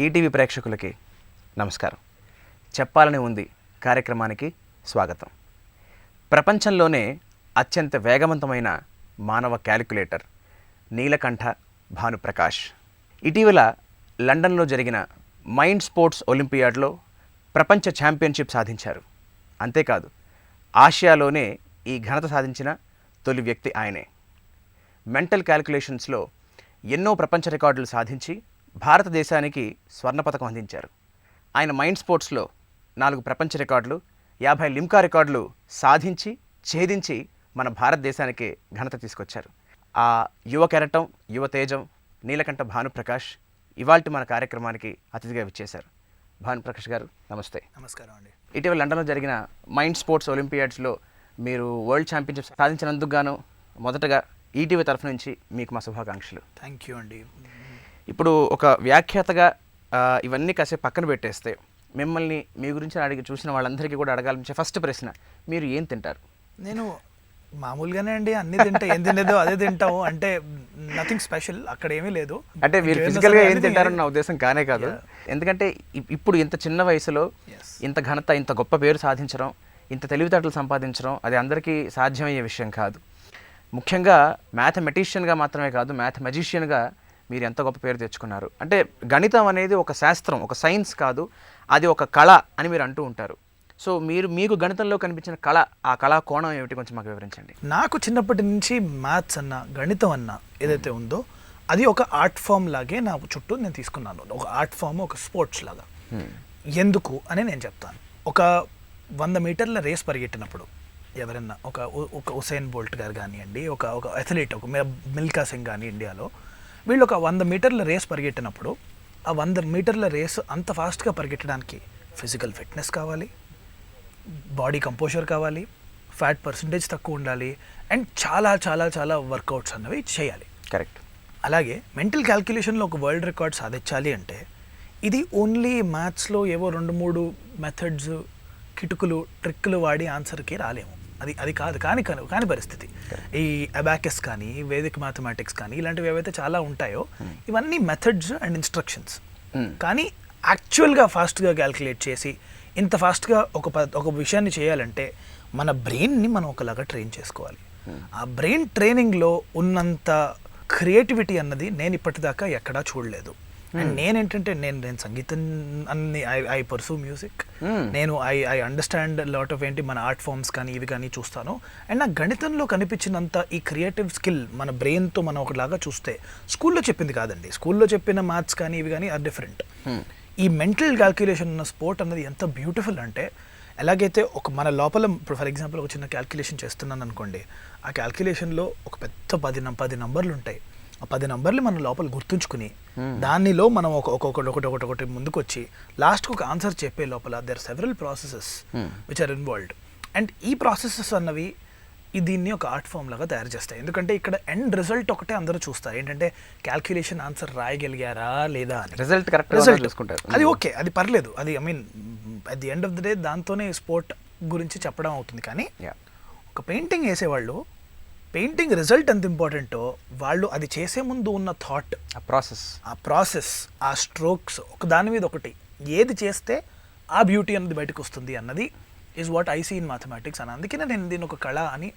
ETV ప్రేక్షకులకి నమస్కారం. చెప్పాలని ఉంది కార్యక్రమానికి స్వాగతం. ప్రపంచంలోనే అత్యంత వేగవంతమైన మానవ క్యాలిక్యులేటర్ నీలకంఠ భానుప్రకాష్ ఇటీవల లండన్లో జరిగిన మైండ్ స్పోర్ట్స్ ఒలింపియాడ్లో ప్రపంచ ఛాంపియన్షిప్ సాధించారు. అంతేకాదు, ఆసియాలోనే ఈ ఘనత సాధించిన తొలి వ్యక్తి ఆయనే. మెంటల్ క్యాలిక్యులేషన్స్లో ఎన్నో ప్రపంచ రికార్డులు సాధించి భారతదేశానికి స్వర్ణ పతకం అందించారు. ఆయన మైండ్ స్పోర్ట్స్లో 4 ప్రపంచ రికార్డులు, 50 లిమ్కా రికార్డులు సాధించి ఛేదించి మన భారతదేశానికి ఘనత తీసుకొచ్చారు. ఆ యువ కెరటం, యువ తేజం నీలకంఠ భానుప్రకాష్ ఇవాల్టి మన కార్యక్రమానికి అతిథిగా విచ్చేశారు. భానుప్రకాష్ గారు నమస్తే. నమస్కారం అండి. ఇటీవల లండన్లో జరిగిన మైండ్ స్పోర్ట్స్ ఒలింపియాడ్స్లో మీరు వరల్డ్ ఛాంపియన్షిప్ సాధించినందుకు గాను మొదటగా ఈటీవీ తరఫు నుంచి మీకు మా శుభాకాంక్షలు. థ్యాంక్ యూ అండి. ఇప్పుడు ఒక వ్యాఖ్యాతగా ఇవన్నీ కాసేపు పక్కన పెట్టేస్తే మిమ్మల్ని మీ గురించి అడిగి చూసిన వాళ్ళందరికీ కూడా అడగాలనిపించే ఫస్ట్ ప్రశ్న, మీరు ఏం తింటారు? నేను మామూలుగానే అండి, అన్ని తింటా. ఏం తినేదో అదే తింటాము, అంటే నథింగ్ స్పెషల్, అక్కడ ఏమీ లేదు. అంటే మీరు ఫిజికల్గా ఏం తింటారని నా ఉద్దేశం కానే కాదు. ఎందుకంటే ఇప్పుడు ఇంత చిన్న వయసులో ఇంత ఘనత, ఇంత గొప్ప పేరు సాధించడం, ఇంత తెలివితేటలు సంపాదించడం అది అందరికీ సాధ్యమయ్యే విషయం కాదు. ముఖ్యంగా మ్యాథమెటిషియన్గా మాత్రమే కాదు, మ్యాథమెజిషియన్గా మీరు ఎంత గొప్ప పేరు తెచ్చుకున్నారు. అంటే గణితం అనేది ఒక శాస్త్రం, ఒక సైన్స్ కాదు, అది ఒక కళ అని మీరు అంటూ ఉంటారు. సో మీకు గణితంలో కనిపించిన కళ, ఆ కళా కోణం ఏమిటి కొంచెం మాకు వివరించండి. నాకు చిన్నప్పటి నుంచి మ్యాథ్స్ అన్న, గణితం అన్న ఏదైతే ఉందో అది ఒక ఆర్ట్ ఫామ్ లాగే నా చుట్టూ నేను తీసుకున్నాను. ఒక ఆర్ట్ ఫామ్, ఒక స్పోర్ట్స్ లాగా. ఎందుకు అని నేను చెప్తాను. ఒక 100 మీటర్ల రేస్ పరిగెట్టినప్పుడు ఎవరన్నా ఒక ఉసైన్ బోల్ట్ గారు కానివ్వండి, ఒక అథ్లీట్, ఒక మిల్కా సింగ్ కానీ ఇండియాలో, వీళ్ళు ఒక 100 మీటర్ల రేస్ పరిగెట్టినప్పుడు ఆ 100 మీటర్ల రేస్ అంత ఫాస్ట్గా పరిగెట్టడానికి ఫిజికల్ ఫిట్నెస్ కావాలి, బాడీ కంపోజర్ కావాలి, ఫ్యాట్ పర్సంటేజ్ తక్కువ ఉండాలి, అండ్ చాలా చాలా చాలా వర్కౌట్స్ అన్నవి చేయాలి. కరెక్ట్. అలాగే మెంటల్ క్యాల్కులేషన్లో ఒక వరల్డ్ రికార్డ్ సాధించాలి అంటే ఇది ఓన్లీ మ్యాథ్స్లో ఏవో 2-3 మెథడ్స్, కిటుకులు, ట్రిక్కులు వాడి ఆన్సర్కి రాలేము. అది కాని పరిస్థితి. ఈ అబాకస్ కానీ, వేదిక్ మ్యాథమెటిక్స్ కానీ, ఇలాంటివి ఏవైతే చాలా ఉంటాయో ఇవన్నీ మెథడ్స్ అండ్ ఇన్స్ట్రక్షన్స్. కానీ యాక్చువల్గా ఫాస్ట్గా క్యాల్కులేట్ చేసి ఇంత ఫాస్ట్గా ఒక విషయాన్ని చేయాలంటే మన బ్రెయిన్ని మనం ఒకలాగా ట్రైన్ చేసుకోవాలి. ఆ బ్రెయిన్ ట్రైనింగ్లో ఉన్నంత క్రియేటివిటీ అన్నది నేను ఇప్పటిదాకా ఎక్కడా చూడలేదు. అండ్ నేనేంటంటే నేను సంగీతం అన్ని ఐ పర్సూ మ్యూజిక్. నేను ఐ అండర్స్టాండ్ లాట్ ఆఫ్ ఏంటి మన ఆర్ట్ ఫామ్స్ కానీ ఇవి కానీ చూస్తాను. అండ్ నాకు గణితంలో కనిపించినంత ఈ క్రియేటివ్ స్కిల్ మన బ్రెయిన్తో మనం ఒకలాగా చూస్తే స్కూల్లో చెప్పింది కాదండి. స్కూల్లో చెప్పిన మ్యాథ్స్ కానీ ఇవి కానీ ఆర్ డిఫరెంట్. ఈ మెంటల్ క్యాల్కులేషన్ ఉన్న స్పోర్ట్ అన్నది ఎంత బ్యూటిఫుల్ అంటే, ఎలాగైతే ఒక మన లోపల ఇప్పుడు ఫర్ ఎగ్జాంపుల్ ఒక చిన్న క్యాల్కులేషన్ చేస్తున్నాను అనుకోండి, ఆ క్యాల్కులేషన్లో ఒక పెద్ద 10 నంబర్లు ఉంటాయి. ఆ 10 నంబర్లు మన లోపల గుర్తుంచుకుని దానిలో మనం ఒకటి ముందుకు వచ్చి లాస్ట్కి ఒక ఆన్సర్ చెప్పే లోపల there several processes which are involved. And ఈ ప్రాసెసెస్ అన్నవి దీన్ని ఒక ఆర్ట్ ఫామ్ లాగా తయారు చేస్తాయి. ఎందుకంటే ఇక్కడ ఎండ్ రిజల్ట్ ఒకటే అందరూ చూస్తారు, ఏంటంటే క్యాల్కులేషన్ ఆన్సర్ రాయగలిగారా లేదా అని. రిజల్ట్ అది ఓకే, అది పర్లేదు, అది I mean at the end of the day దాంతోనే స్పోర్ట్ గురించి చెప్పడం అవుతుంది. కానీ ఒక పెయింటింగ్ వేసేవాళ్ళు పెయింటింగ్ రిజల్ట్ ఎంత ఇంపార్టెంటో వాళ్ళు అది చేసే ముందు ఉన్న థాట్, ఆ ప్రాసెస్, ఆ స్ట్రోక్స్, ఒక దాని మీద ఒకటి ఏది చేస్తే ఆ బ్యూటీ అన్నది బయటకు వస్తుంది అన్నది is what I see in mathematics. అని అందుకనే నేను దీన్ని ఒక కళ అని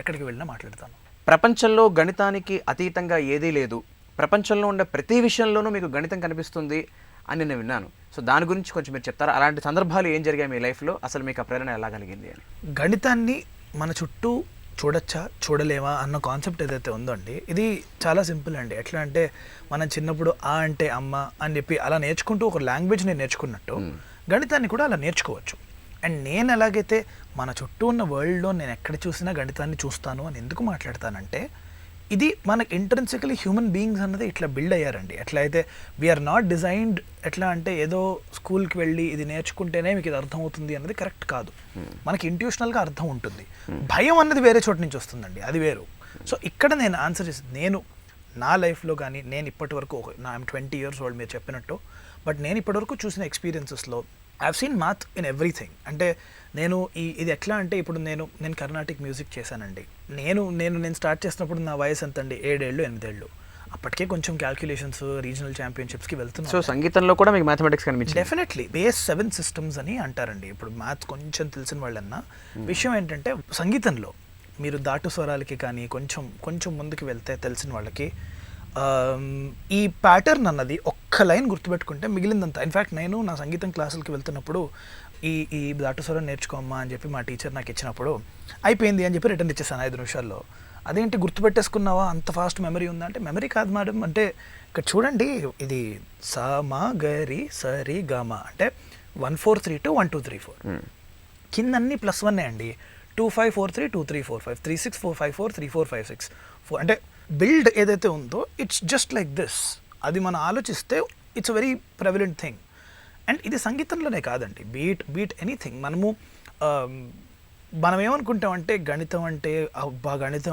ఎక్కడికి వెళ్ళినా మాట్లాడతాను. ప్రపంచంలో గణితానికి అతీతంగా ఏదీ లేదు, ప్రపంచంలో ఉండే ప్రతి విషయంలోనూ మీకు గణితం కనిపిస్తుంది అని నేను విన్నాను. సో దాని గురించి కొంచెం మీరు చెప్తారా? అలాంటి సందర్భాలు ఏం జరిగాయి మీ లైఫ్లో? అసలు మీకు ఆ ప్రేరణ ఎలా కలిగింది అని. గణితాన్ని మన చుట్టూ చూడొచ్చా చూడలేమా అన్న కాన్సెప్ట్ ఏదైతే ఉందో అండి, ఇది చాలా సింపుల్ అండి. ఎట్లా అంటే మనం చిన్నప్పుడు ఆ అంటే అమ్మ అని చెప్పి అలా నేర్చుకుంటూ ఒక లాంగ్వేజ్ నేను నేర్చుకున్నట్టు గణితాన్ని కూడా అలా నేర్చుకోవచ్చు. అండ్ నేను ఎలాగైతే మన చుట్టూ ఉన్న వరల్డ్లో నేను ఎక్కడ చూసినా గణితాన్ని చూస్తాను అని ఎందుకు మాట్లాడతానంటే, ఇది మనకి ఇంట్రెన్సికలీ హ్యూమన్ బీయింగ్స్ అన్నది ఇట్లా బిల్డ్ అయ్యారండి. ఎట్లా అయితే వీఆర్ నాట్ డిజైన్డ్, ఎట్లా అంటే ఏదో స్కూల్కి వెళ్ళి ఇది నేర్చుకుంటేనే మీకు ఇది అర్థమవుతుంది అన్నది కరెక్ట్ కాదు. మనకి ఇంట్యూషనల్గా అర్థం ఉంటుంది. భయం అన్నది వేరే చోటు నుంచి వస్తుందండి, అది వేరు. సో ఇక్కడ నేను ఆన్సర్ చేసి, నేను నా లైఫ్లో కానీ నేను ఇప్పటి వరకు ఐఎమ్ 20 years old మీరు చెప్పినట్టు, బట్ నేను ఇప్పటివరకు చూసిన ఎక్స్పీరియన్సెస్లో I have seen math in everything. అంటే నేను ఇది ఎట్లా అంటే ఇప్పుడు నేను కర్ణాటిక్ మ్యూజిక్ చేశానండి. నేను స్టార్ట్ చేసినప్పుడు నా వయసు ఎంత అండి, 7 ఏళ్ళు 8 ఏళ్ళు. అప్పటికే కొంచెం క్యాల్కులేషన్స్ రీజనల్ ఛాంపియన్షిప్స్కి సో వెళ్తున్నాం. సంగీతంలో కూడా మీకు మ్యాథమెటిక్స్ కనిపించింది? డెఫినెట్లీ బేస్ 7 సిస్టమ్స్ అని అంటారండి. ఇప్పుడు మ్యాథ్స్ కొంచెం తెలిసిన వాళ్ళన్నా విషయం ఏంటంటే సంగీతంలో మీరు దాటు స్వరాలకి కానీ కొంచెం కొంచెం ముందుకు వెళ్తే తెలిసిన వాళ్ళకి ఈ ప్యాటర్న్ అన్నది ఒక్క లైన్ గుర్తుపెట్టుకుంటే మిగిలిందంతా. ఇన్ఫ్యాక్ట్ నేను నా సంగీతం క్లాసులకి వెళ్తున్నప్పుడు ఈ దాటు స్వరం నేర్చుకోమ్మా అని చెప్పి మా టీచర్ నాకు ఇచ్చినప్పుడు అయిపోయింది అని చెప్పి రిటర్న్ ఇచ్చేసాను 5 నిమిషాల్లో. అదేంటి గుర్తుపెట్టేసుకున్నావా, అంత ఫాస్ట్ మెమరీ ఉందా అంటే మెమరీ కాదు మేడం, అంటే ఇక్కడ చూడండి ఇది సా మా గరి సరి గామా అంటే 1 4 3 2 1 2 3 4 కింద అన్ని +1 అండి. 2 5 4 3 2 3 4 5 3 6 4 5 4 3 4 5 6 4 అంటే బిల్డ్ ఏదైతే ఉందో ఇట్స్ జస్ట్ లైక్ దిస్. అది మనం ఆలోచిస్తే it's a very prevalent thing. And ఇది సంగీతంలోనే కాదండి, బీట్ ఎనీథింగ్. మనం ఏమనుకుంటామంటే గణితం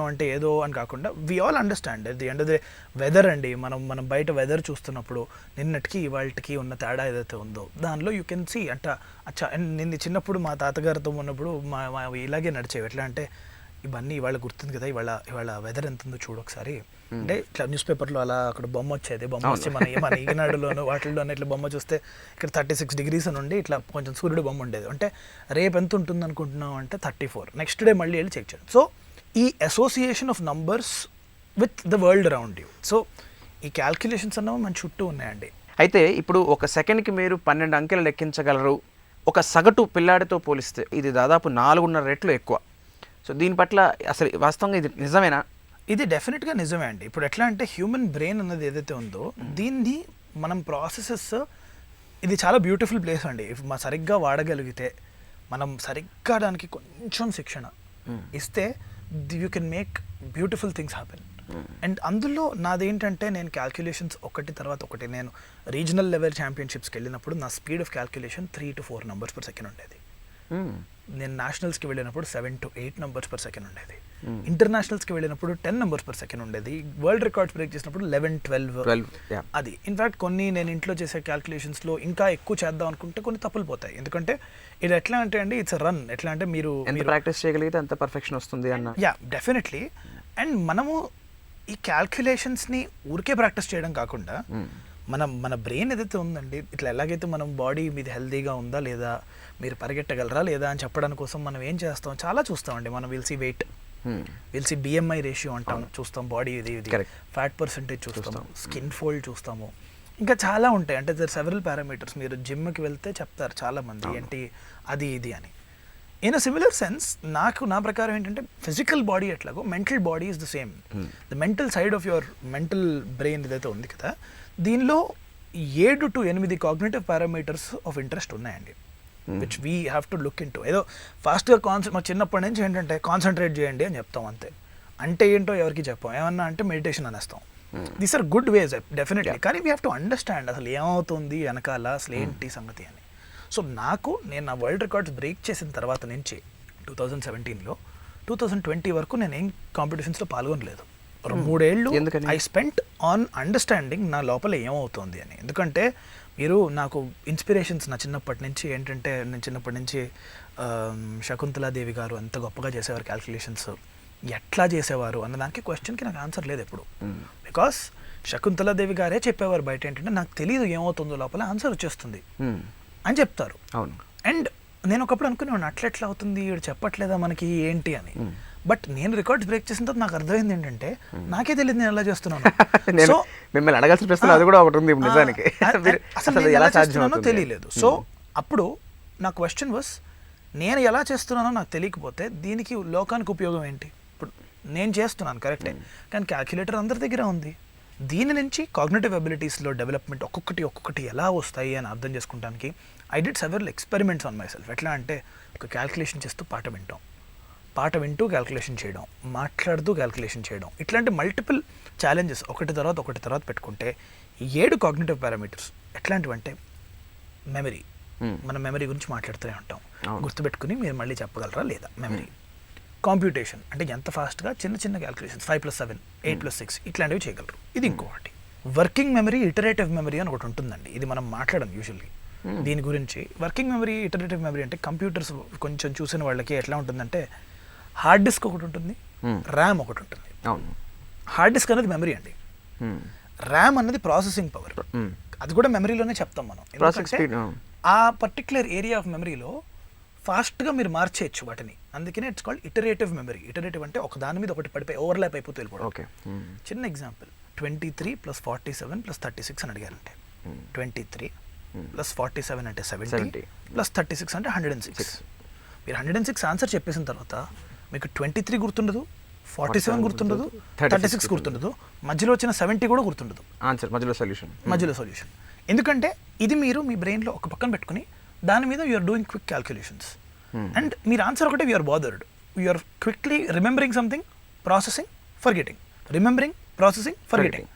అంటే ఏదో అని కాకుండా we all understand at the end of the weather అండి. మనం బయట వెదర్ చూస్తున్నప్పుడు నిన్నటికి ఇవాళకి ఉన్న తేడా ఏదైతే ఉందో దానిలో యూ కెన్ సీ అచ్చా. అండ్ నిన్న చిన్నప్పుడు మా తాతగారితో ఉన్నప్పుడు మా ఇలాగే నడిచేవి. ఎట్లా అంటే ఇవన్నీ ఇవాళ గుర్తుంది కదా, ఇవాళ వెదర్ ఎంత ఉందో చూడు ఒకసారి అంటే ఇట్లా న్యూస్ పేపర్లో అలా అక్కడ బొమ్మ వచ్చేది. బొమ్మ వచ్చి మన ఈనాడులోనూ వాటిల్లోనూ ఇట్లా బొమ్మ చూస్తే ఇక్కడ 36 degrees అని ఉండి ఇట్లా కొంచెం సూర్యుడు బొమ్మ ఉండేది. అంటే రేపు ఎంత ఉంటుంది అనుకుంటున్నాం అంటే 34. నెక్స్ట్ డే మళ్ళీ వెళ్ళి చెక్ చేయండి. సో ఈ association of numbers with the world around you. So ఈ క్యాల్కులేషన్స్ అన్నవి మన చుట్టూ ఉన్నాయండి. అయితే ఇప్పుడు ఒక సెకండ్కి మీరు 12 అంకెలు లెక్కించగలరు. ఒక సగటు పిల్లాడితో పోలిస్తే ఇది దాదాపు 4.5 రెట్లు ఎక్కువ. సో దీని పట్ల అసలు వాస్తవంగా ఇది నిజమేనా? ఇది డెఫినెట్గా నిజమే అండి. ఇప్పుడు ఎట్లా అంటే హ్యూమన్ బ్రెయిన్ అన్నది ఏదైతే ఉందో దీన్ని మనం ప్రాసెసెస్, ఇది చాలా బ్యూటిఫుల్ ప్లేస్ అండి. మనం సరిగ్గా వాడగలిగితే, మనం సరిగ్గా దానికి కొంచెం శిక్షణ ఇస్తే you can make beautiful things happen. And అందులో నాదేంటంటే నేను క్యాల్కులేషన్స్ ఒకటి తర్వాత ఒకటి, నేను రీజనల్ లెవెల్ ఛాంపియన్షిప్స్కి వెళ్ళినప్పుడు నా speed of calculation 3 to 4 numbers per second ఉండేది. నేను నేషనల్స్కి వెళ్ళినప్పుడు 7 to 8 numbers per second ఉండేది. ఇంటర్నేషనల్స్కి వెళ్ళినప్పుడు 10 numbers per second ఉండేది. వరల్డ్ రికార్డ్స్ బ్రేక్ చేసినప్పుడు 11 12. అది ఇన్ఫ్యాక్ట్ కొన్ని నేను ఇంట్లో చేసే క్యాల్కులేషన్స్లో ఇంకా ఎక్కువ చేద్దాం అనుకుంటే కొన్ని తప్పులు పోతాయి. ఎందుకంటే ఇది ఎట్లా అంటే అండి ఇట్స్ రన్. ఎట్లా అంటే మీరు ప్రాక్టీస్ చేయగలిగితే అంత పర్ఫెక్షన్ వస్తుంది అన్న. Yeah definitely. అండ్ మనము ఈ క్యాల్కులేషన్స్ని ఊరికే ప్రాక్టీస్ చేయడం కాకుండా మన బ్రెయిన్ ఏదైతే ఉందండి, ఇట్లా ఎలాగైతే మనం బాడీ మీద హెల్తీగా ఉందా లేదా, మీరు పరిగెట్టగలరా లేదా అని చెప్పడానికి కోసం మనం ఏం చేస్తాం, చాలా చూస్తామండి. మనం విల్సి వెయిట్, విల్సి BMI రేషియో అంటాం, చూస్తాం బాడీ ఇది ఫ్యాట్ పర్సెంటేజ్ చూస్తాము, స్కిన్ ఫోల్డ్ చూస్తాము, ఇంకా చాలా ఉంటాయి. అంటే దర్ సెవరల్ పారామీటర్స్. మీరు జిమ్కి వెళ్తే చెప్తారు చాలామంది ఏంటి అది ఇది అని. ఇన్ అ సిమిలర్ సెన్స్ నా ప్రకారం ఏంటంటే ఫిజికల్ బాడీ ఎట్లాగో mental body is the same. The mental side of your mental brain ఏదైతే ఉంది కదా, దీనిలో 7 to 8 cognitive parameters of interest ఉన్నాయండి, which we have to look into. ఏదో ఫాస్ట్గా మా చిన్నప్పటి నుంచి ఏంటంటే కాన్సన్ట్రేట్ చేయండి అని చెప్తాం అంతే. అంటే ఏంటో ఎవరికి చెప్పాం, ఏమన్నా అంటే మెడిటేషన్ అనేస్తాం. These are good ways definitely, కానీ వీ హ్యావ్ టు అండర్స్టాండ్ అసలు ఏమవుతుంది వెనకాల, అసలు ఏంటి సంగతి అని. సో నేను నా వరల్డ్ రికార్డ్స్ బ్రేక్ చేసిన తర్వాత నుంచి 2017లో 2020 వరకు నేను ఏం కాంపిటీషన్స్లో పాల్గొనలేదు. 3 ఏళ్ళు ఐ స్పెంట్ ఆన్ అండర్స్టాండింగ్ నా లోపల ఏమవుతుంది అని. ఎందుకంటే మీరు నాకు ఇన్స్పిరేషన్స్ నా చిన్నప్పటి నుంచి ఏంటంటే, నేను చిన్నప్పటి నుంచి శకుంతలాదేవి గారు ఎంత గొప్పగా చేసేవారు క్యాల్కులేషన్స్, ఎట్లా చేసేవారు అన్నదానికి క్వశ్చన్కి నాకు ఆన్సర్ లేదు ఎప్పుడు. బికాస్ శకుంతలాదేవి గారే చెప్పేవారు బయట ఏంటంటే, నాకు తెలియదు ఏమవుతుందో లోపల, ఆన్సర్ వచ్చేస్తుంది అని చెప్తారు. అవును. అండ్ నేను ఒకప్పుడు అనుకునేవాడిని అట్లెట్లా అవుతుంది, వీడు చెప్పట్లేదా మనకి ఏంటి అని. బట్ నేను రికార్డ్స్ బ్రేక్ చేసిన తర్వాత నాకు అర్థమైంది ఏంటంటే, నాకే తెలియదు నేను ఎలా చేస్తున్నాను. సో మిమ్మల్ని అడగాల్సిన ప్రశ్న అది కూడా ఒకటి ఉంది నిజానికి, అసలు నేను ఎలా చేస్తున్నానో తెలియలేదు. సో అప్పుడు నా క్వశ్చన్ వాస్, నేను ఎలా చేస్తున్నానో నాకు తెలియకపోతే దీనికి లోకానికి ఉపయోగం ఏంటి? ఇప్పుడు నేను చేస్తున్నాను కరెక్టే, కానీ క్యాల్కులేటర్ అందరి దగ్గర ఉంది. దీని నుంచి కాగ్నిటివ్ అబిలిటీస్లో డెవలప్మెంట్ ఒక్కొక్కటి ఎలా వస్తాయి అని అర్థం చేసుకుంటానికి I did several experiments on myself. ఎట్లా అంటే, ఒక క్యాల్కులేషన్ చేస్తూ పాట వింటూ క్యాల్కులేషన్ చేయడం, మాట్లాడుతూ క్యాల్కులేషన్ చేయడం, ఇట్లాంటి మల్టిపుల్ ఛాలెంజెస్ ఒకటి తర్వాత పెట్టుకుంటే 7 కాగ్నిటివ్ పారామీటర్స్. ఎట్లాంటివంటే మెమరీ, మనం మెమరీ గురించి మాట్లాడుతూనే ఉంటాం, గుర్తుపెట్టుకుని మీరు మళ్ళీ చెప్పగలరా లేదా మెమరీ. కాంప్యూటేషన్ అంటే ఎంత ఫాస్ట్గా చిన్న క్యాల్కులేషన్స్ 5 + 7 8 + 6 ఇట్లాంటివి చేయగలరు. ఇది ఇంకొకటి. వర్కింగ్ మెమరీ, ఇటరేటివ్ మెమరీ అని ఒకటి ఉంటుందండి. ఇది మనం మాట్లాడడం యూజువల్లీ దీని గురించి. వర్కింగ్ మెమరీ, ఇటరేటివ్ మెమరీ అంటే కంప్యూటర్స్ కొంచెం చూసిన వాళ్ళకి ఎట్లా ఉంటుందంటే, హార్డ్ డిస్క్ ఒకటి ఉంటుంది, ర్యామ్ ఒకటి ఉంటుంది. హార్డ్ డిస్క్ అనేది మెమరీ అండి, ర్యామ్ అన్నది ప్రాసెసింగ్ పవర్, అది కూడా మెమరీలోనే చెప్తాం మనం. ప్రాసెసింగ్ ఎందుకంటే స్పీడ్ ఆ పర్టికులర్ ఏరియా ఆఫ్ మెమరీలో ఫాస్ట్గా మీరు మార్చేయచ్చు వాటిని. అందుకనే it's called iterative memory. Iterative అంటే ఒక దాని మీద ఒకటి పడిపోయి ఓవర్లాప్ అయిపోతూ వెళ్ళిపోవడం. ఓకే. చిన్న ఎగ్జాంపుల్, 23 + 47 + 36 అని అడిగారంటే 23 + 47 అంటే 70 + 36 అంటే 106. మీరు 106 ఆన్సర్ చెప్పేసిన తర్వాత మీకు 23 గుర్తుండదు, 47 గుర్తుండదు, 36 గుర్తుండదు, మధ్యలో వచ్చిన 70 కూడా గుర్తుండదు. ఆన్సర్ మధ్యలో సొల్యూషన్. ఎందుకంటే ఇది మీరు మీ బ్రెయిన్లో ఒక పక్కన పెట్టుకుని దాని మీద you're doing quick calculations. And మీరు ఆన్సర్ ఒకటే, we're bothered, we're quickly remembering something, processing, forgetting, remembering, processing, forgetting.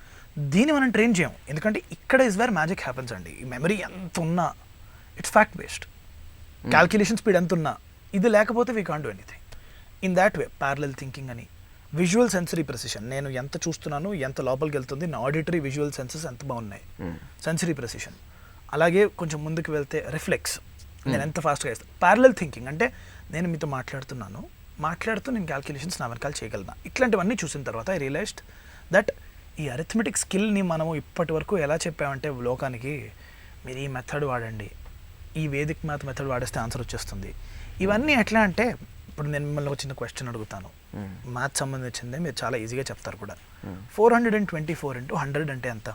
దీన్ని మనం ట్రైన్ చేయం. ఎందుకంటే ఇక్కడ ఇస్ వేర్ మ్యాజిక్ హ్యాపెన్స్ అండి. ఈ మెమరీ ఎంత ఉన్నా it's fact based. Calculation speed ఎంత ఉన్నా ఇది లేకపోతే we can't do anything. In that way parallel thinking అని, విజువల్ సెన్సరీ ప్రెసిషన్, నేను ఎంత చూస్తున్నాను, ఎంత లోపలికి వెళ్తుంది, నా ఆడిటరీ విజువల్ సెన్సెస్ ఎంత బాగున్నాయి, సెన్సరీ ప్రెసిషన్. అలాగే కొంచెం ముందుకు వెళ్తే రిఫ్లెక్స్, నేను ఎంత ఫాస్ట్గా వేస్తాను. ప్యారలల్ థింకింగ్ అంటే నేను మీతో మాట్లాడుతూ నేను క్యాల్కులేషన్స్ నా వెనకాల చేయగలను. ఇట్లాంటివన్నీ చూసిన తర్వాత ఐ రియలైజ్డ్ దట్ ఈ అరిథమెటిక్ స్కిల్ని మనము ఇప్పటి వరకు ఎలా చెప్పామంటే లోకానికి, మీరు ఈ మెథడ్ వాడండి, ఈ వేదిక్ మ్యాథ్ మెథడ్ వాడేస్తే ఆన్సర్ వచ్చేస్తుంది. ఇవన్నీ ఎట్లా అంటే, ఇప్పుడు నేను మిమ్మల్ని ఒక చిన్న క్వశ్చన్ అడుగుతాను, మ్యాథ్స్ సంబంధించిందే, మీరు చాలా ఈజీగా చెప్తారు కూడా. 424 × 100 అంటే ఎంత?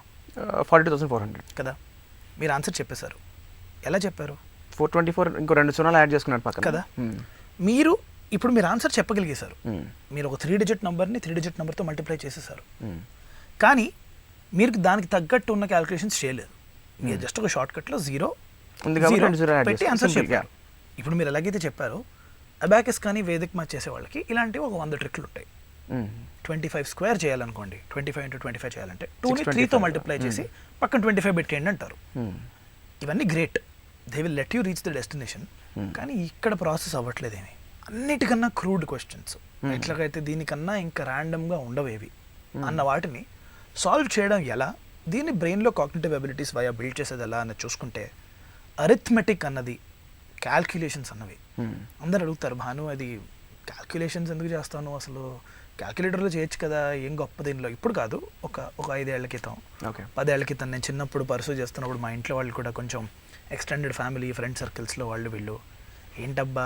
42,400 కదా. మీరు ఆన్సర్ చెప్పేశారు. ఎలా చెప్పారు? 424 ఇంకో 2 సున్నాలు యాడ్ చేసుకున్నారు పక్కన కదా. మీరు ఇప్పుడు మీరు ఆన్సర్ చెప్పగలిగేశారు. మీరు ఒక 3 డిజిట్ నెంబర్ని 3 డిజిట్ నెంబర్తో మల్టిప్లై చేసేసారు. కానీ మీరు దానికి తగ్గట్టు ఉన్న క్యాలిక్యులేషన్స్ చేయలేదు. మీరు జస్ట్ ఒక షార్ట్ కట్లో 0 పెట్టి ఆన్సర్ చెప్పారు. ఇప్పుడు మీరు ఎలాగైతే చెప్పారో అబాకస్ కానీ వేదిక్ మ్యాథ్ చేసే వాళ్ళకి ఇలాంటివి ఒక 100 ట్రిక్లు ఉంటాయి. 25 స్క్వేర్ చేయాలనుకోండి, 25 × 25 చేయాలంటే 2ని 3తో మల్టిప్లై చేసి పక్కన 25 పెట్టేయండి అంటారు. ఇవన్నీ great, they will let you reach the destination. కానీ ఇక్కడ ప్రాసెస్ అవ్వట్లేదేమి. అన్నిటికన్నా క్రూడ్ క్వశ్చన్స్, ఎట్లాగైతే దీనికన్నా ఇంకా ర్యాండమ్గా ఉండవేవి అన్న వాటిని సాల్వ్ చేయడం ఎలా, దీన్ని బ్రెయిన్లో కాగ్నిటివ్ అబిలిటీస్ వయా బిల్డ్ చేసేది ఎలా అన్నది చూసుకుంటే, అరిథమెటిక్ అన్నది, క్యాల్కులేషన్స్ అన్నవి. అందరు అడుగుతారు, భాను అది క్యాల్కులేషన్స్ ఎందుకు చేస్తాను, అసలు క్యాల్కులేటర్లో చేయొచ్చు కదా, ఏం గొప్ప దీనిలో. ఇప్పుడు కాదు, ఒక 5 ఏళ్ల క్రితం, 10 ఏళ్ల క్రితం నేను చిన్నప్పుడు పర్సూ చేస్తున్నప్పుడు మా ఇంట్లో వాళ్ళు కూడా కొంచెం ఎక్స్టెండెడ్ ఫ్యామిలీ ఫ్రెండ్ సర్కిల్స్లో వీళ్ళు ఏంటబ్బా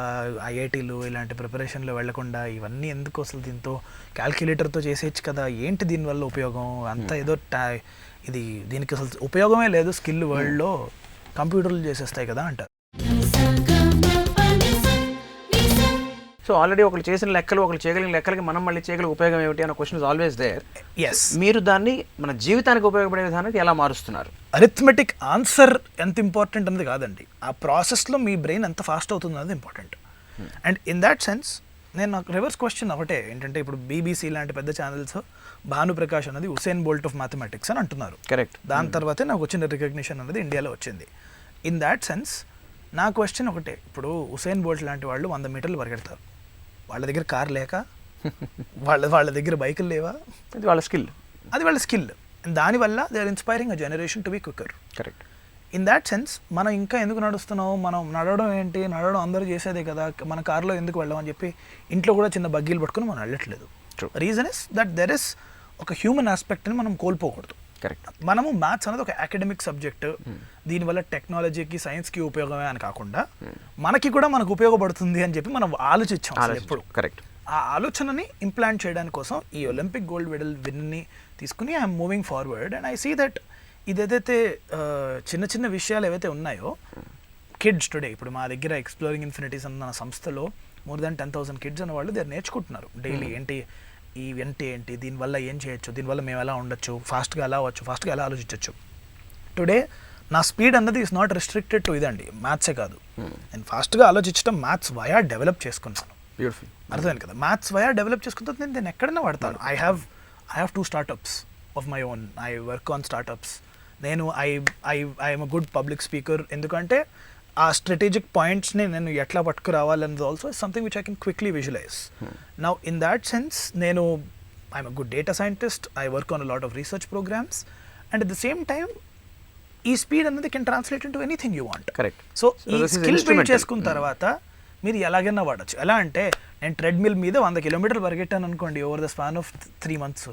ఐఐటీలు ఇలాంటి ప్రిపరేషన్లో వెళ్లకుండా ఇవన్నీ ఎందుకు, అసలు దీంతో క్యాల్కులేటర్తో చేసేయచ్చు కదా, ఏంటి దీనివల్ల ఉపయోగం, అంతా ఏదో ఇది దీనికి అసలు ఉపయోగమే లేదు, స్కిల్ వరల్డ్లో కంప్యూటర్లు చేసేస్తాయి కదా అంటారు. సో ఆల్రెడీ ఒకరు చేసిన లెక్కలు, ఒకరు చేయగలిగిన లెక్కలకి మనం మళ్ళీ చేయగలిగే ఉపయోగం ఏమిటి అన్న question is always there. Yes. మీరు దాన్ని మన జీవితానికి ఉపయోగపడే విధానానికి ఎలా మారుస్తున్నారు? అరిథమెటిక్ ఆన్సర్ ఎంత ఇంపార్టెంట్ అనేది కాదండి, ఆ ప్రాసెస్లో మీ బ్రెయిన్ ఎంత ఫాస్ట్ అవుతుంది అనేది important. And in that sense నేను నాకు రివర్స్ క్వశ్చన్ ఒకటే ఏంటంటే, ఇప్పుడు బీబీసీ లాంటి పెద్ద ఛానల్స్ భానుప్రకాష్ అనేది ఉసేన్ బోల్ట్ ఆఫ్ మ్యాథమెటిక్స్ అని అంటున్నారు. కరెక్ట్. దాని తర్వాతే నాకు వచ్చిన రికగ్నిషన్ అనేది ఇండియాలో వచ్చింది. ఇన్ దాట్ సెన్స్ నా క్వశ్చన్ ఒకటే, ఇప్పుడు ఉసేన్ బోల్ట్ లాంటి వాళ్ళు 100 మీటర్లు పరిగెడతారు, వాళ్ళ దగ్గర కార్ లేక, వాళ్ళ దగ్గర బైకులు లేవా, అది వాళ్ళ స్కిల్. దానివల్ల they are inspiring a generation to be quicker. Correct. In that sense మనం ఇంకా ఎందుకు నడుస్తున్నాం, మనం నడవడం ఏంటి, నడవడం అందరూ చేసేదే కదా, మన కార్లో ఎందుకు వెళ్ళామని చెప్పి ఇంట్లో కూడా చిన్న బగ్గీలు పట్టుకుని మనం వెళ్ళట్లేదు. Reason is that there is ఒక హ్యూమన్ ఆస్పెక్ట్ని మనం కోల్పోకూడదు. కరెక్ట్. మనము మ్యాథ్స్ అనేది ఒక అకాడమిక్ సబ్జెక్ట్, దీనివల్ల టెక్నాలజీకి సైన్స్కి ఉపయోగమే అని కాకుండా మనకి కూడా మనకు ఉపయోగపడుతుంది అని చెప్పి మనం ఆలోచించాం ఎప్పుడు. కరెక్ట్. ఆ ఆలోచనని ఇంప్లాంట్ చేయడానికి కోసం ఈ ఒలింపిక్ గోల్డ్ మెడల్ విన్ని తీసుకుని I'm moving forward. And I see that ఇదేదైతే చిన్న చిన్న విషయాలు ఏవైతే ఉన్నాయో, కిడ్స్ టుడే, ఇప్పుడు మా దగ్గర ఎక్స్ప్లోరింగ్ ఇన్ఫినిటీస్ అన్న సంస్థలో మోర్ దాన్ 10,000 కిడ్స్ అన్న వాళ్ళు దగ్గర నేర్చుకుంటున్నారు డైలీ. ఏంటి దీనివల్ల ఏం చేయొచ్చు, దీనివల్ల మేము ఎలా ఉండొచ్చు, ఫాస్ట్గా ఎలా అవ్వచ్చు, ఫాస్ట్గా ఎలా ఆలోచించవచ్చు. టుడే నా స్పీడ్ అన్నది ఈస్ నాట్ రెస్ట్రిక్టెడ్ టు ఇదండి, మ్యాథ్సే కాదు. నేను ఫాస్ట్గా ఆలోచించడం మ్యాథ్స్ వయా డెవలప్ చేసుకున్నాను. బ్యూటిఫుల్. అర్థమైంది కదా, మ్యాథ్స్ వయా డెవలప్ చేసుకున్న నేను ఎక్కడైనా వాడతాను. I have 2 startups of my own. I work on startups. నేను I'm a good public speaker, ఎందుకంటే ఆ స్ట్రాటజిక్ పాయింట్స్ని నేను ఎట్లా పట్టుకు రావాలన్నది also something which I can quickly visualise. Now in that sense నేను I'm a good data scientist. I work on a lot of research programmes. And at the same time ఈ speed అనేది can translate in to anything you want. Correct. So ఈ skill build చేసుకున్న తర్వాత మీరు ఎలాగైనా వాడచ్చు. ఎలా అంటే నేను ట్రెడ్మిల్ మీద 100 కిలోమీటర్లు పరిగెట్టాను అనుకోండి over the span of 3 months.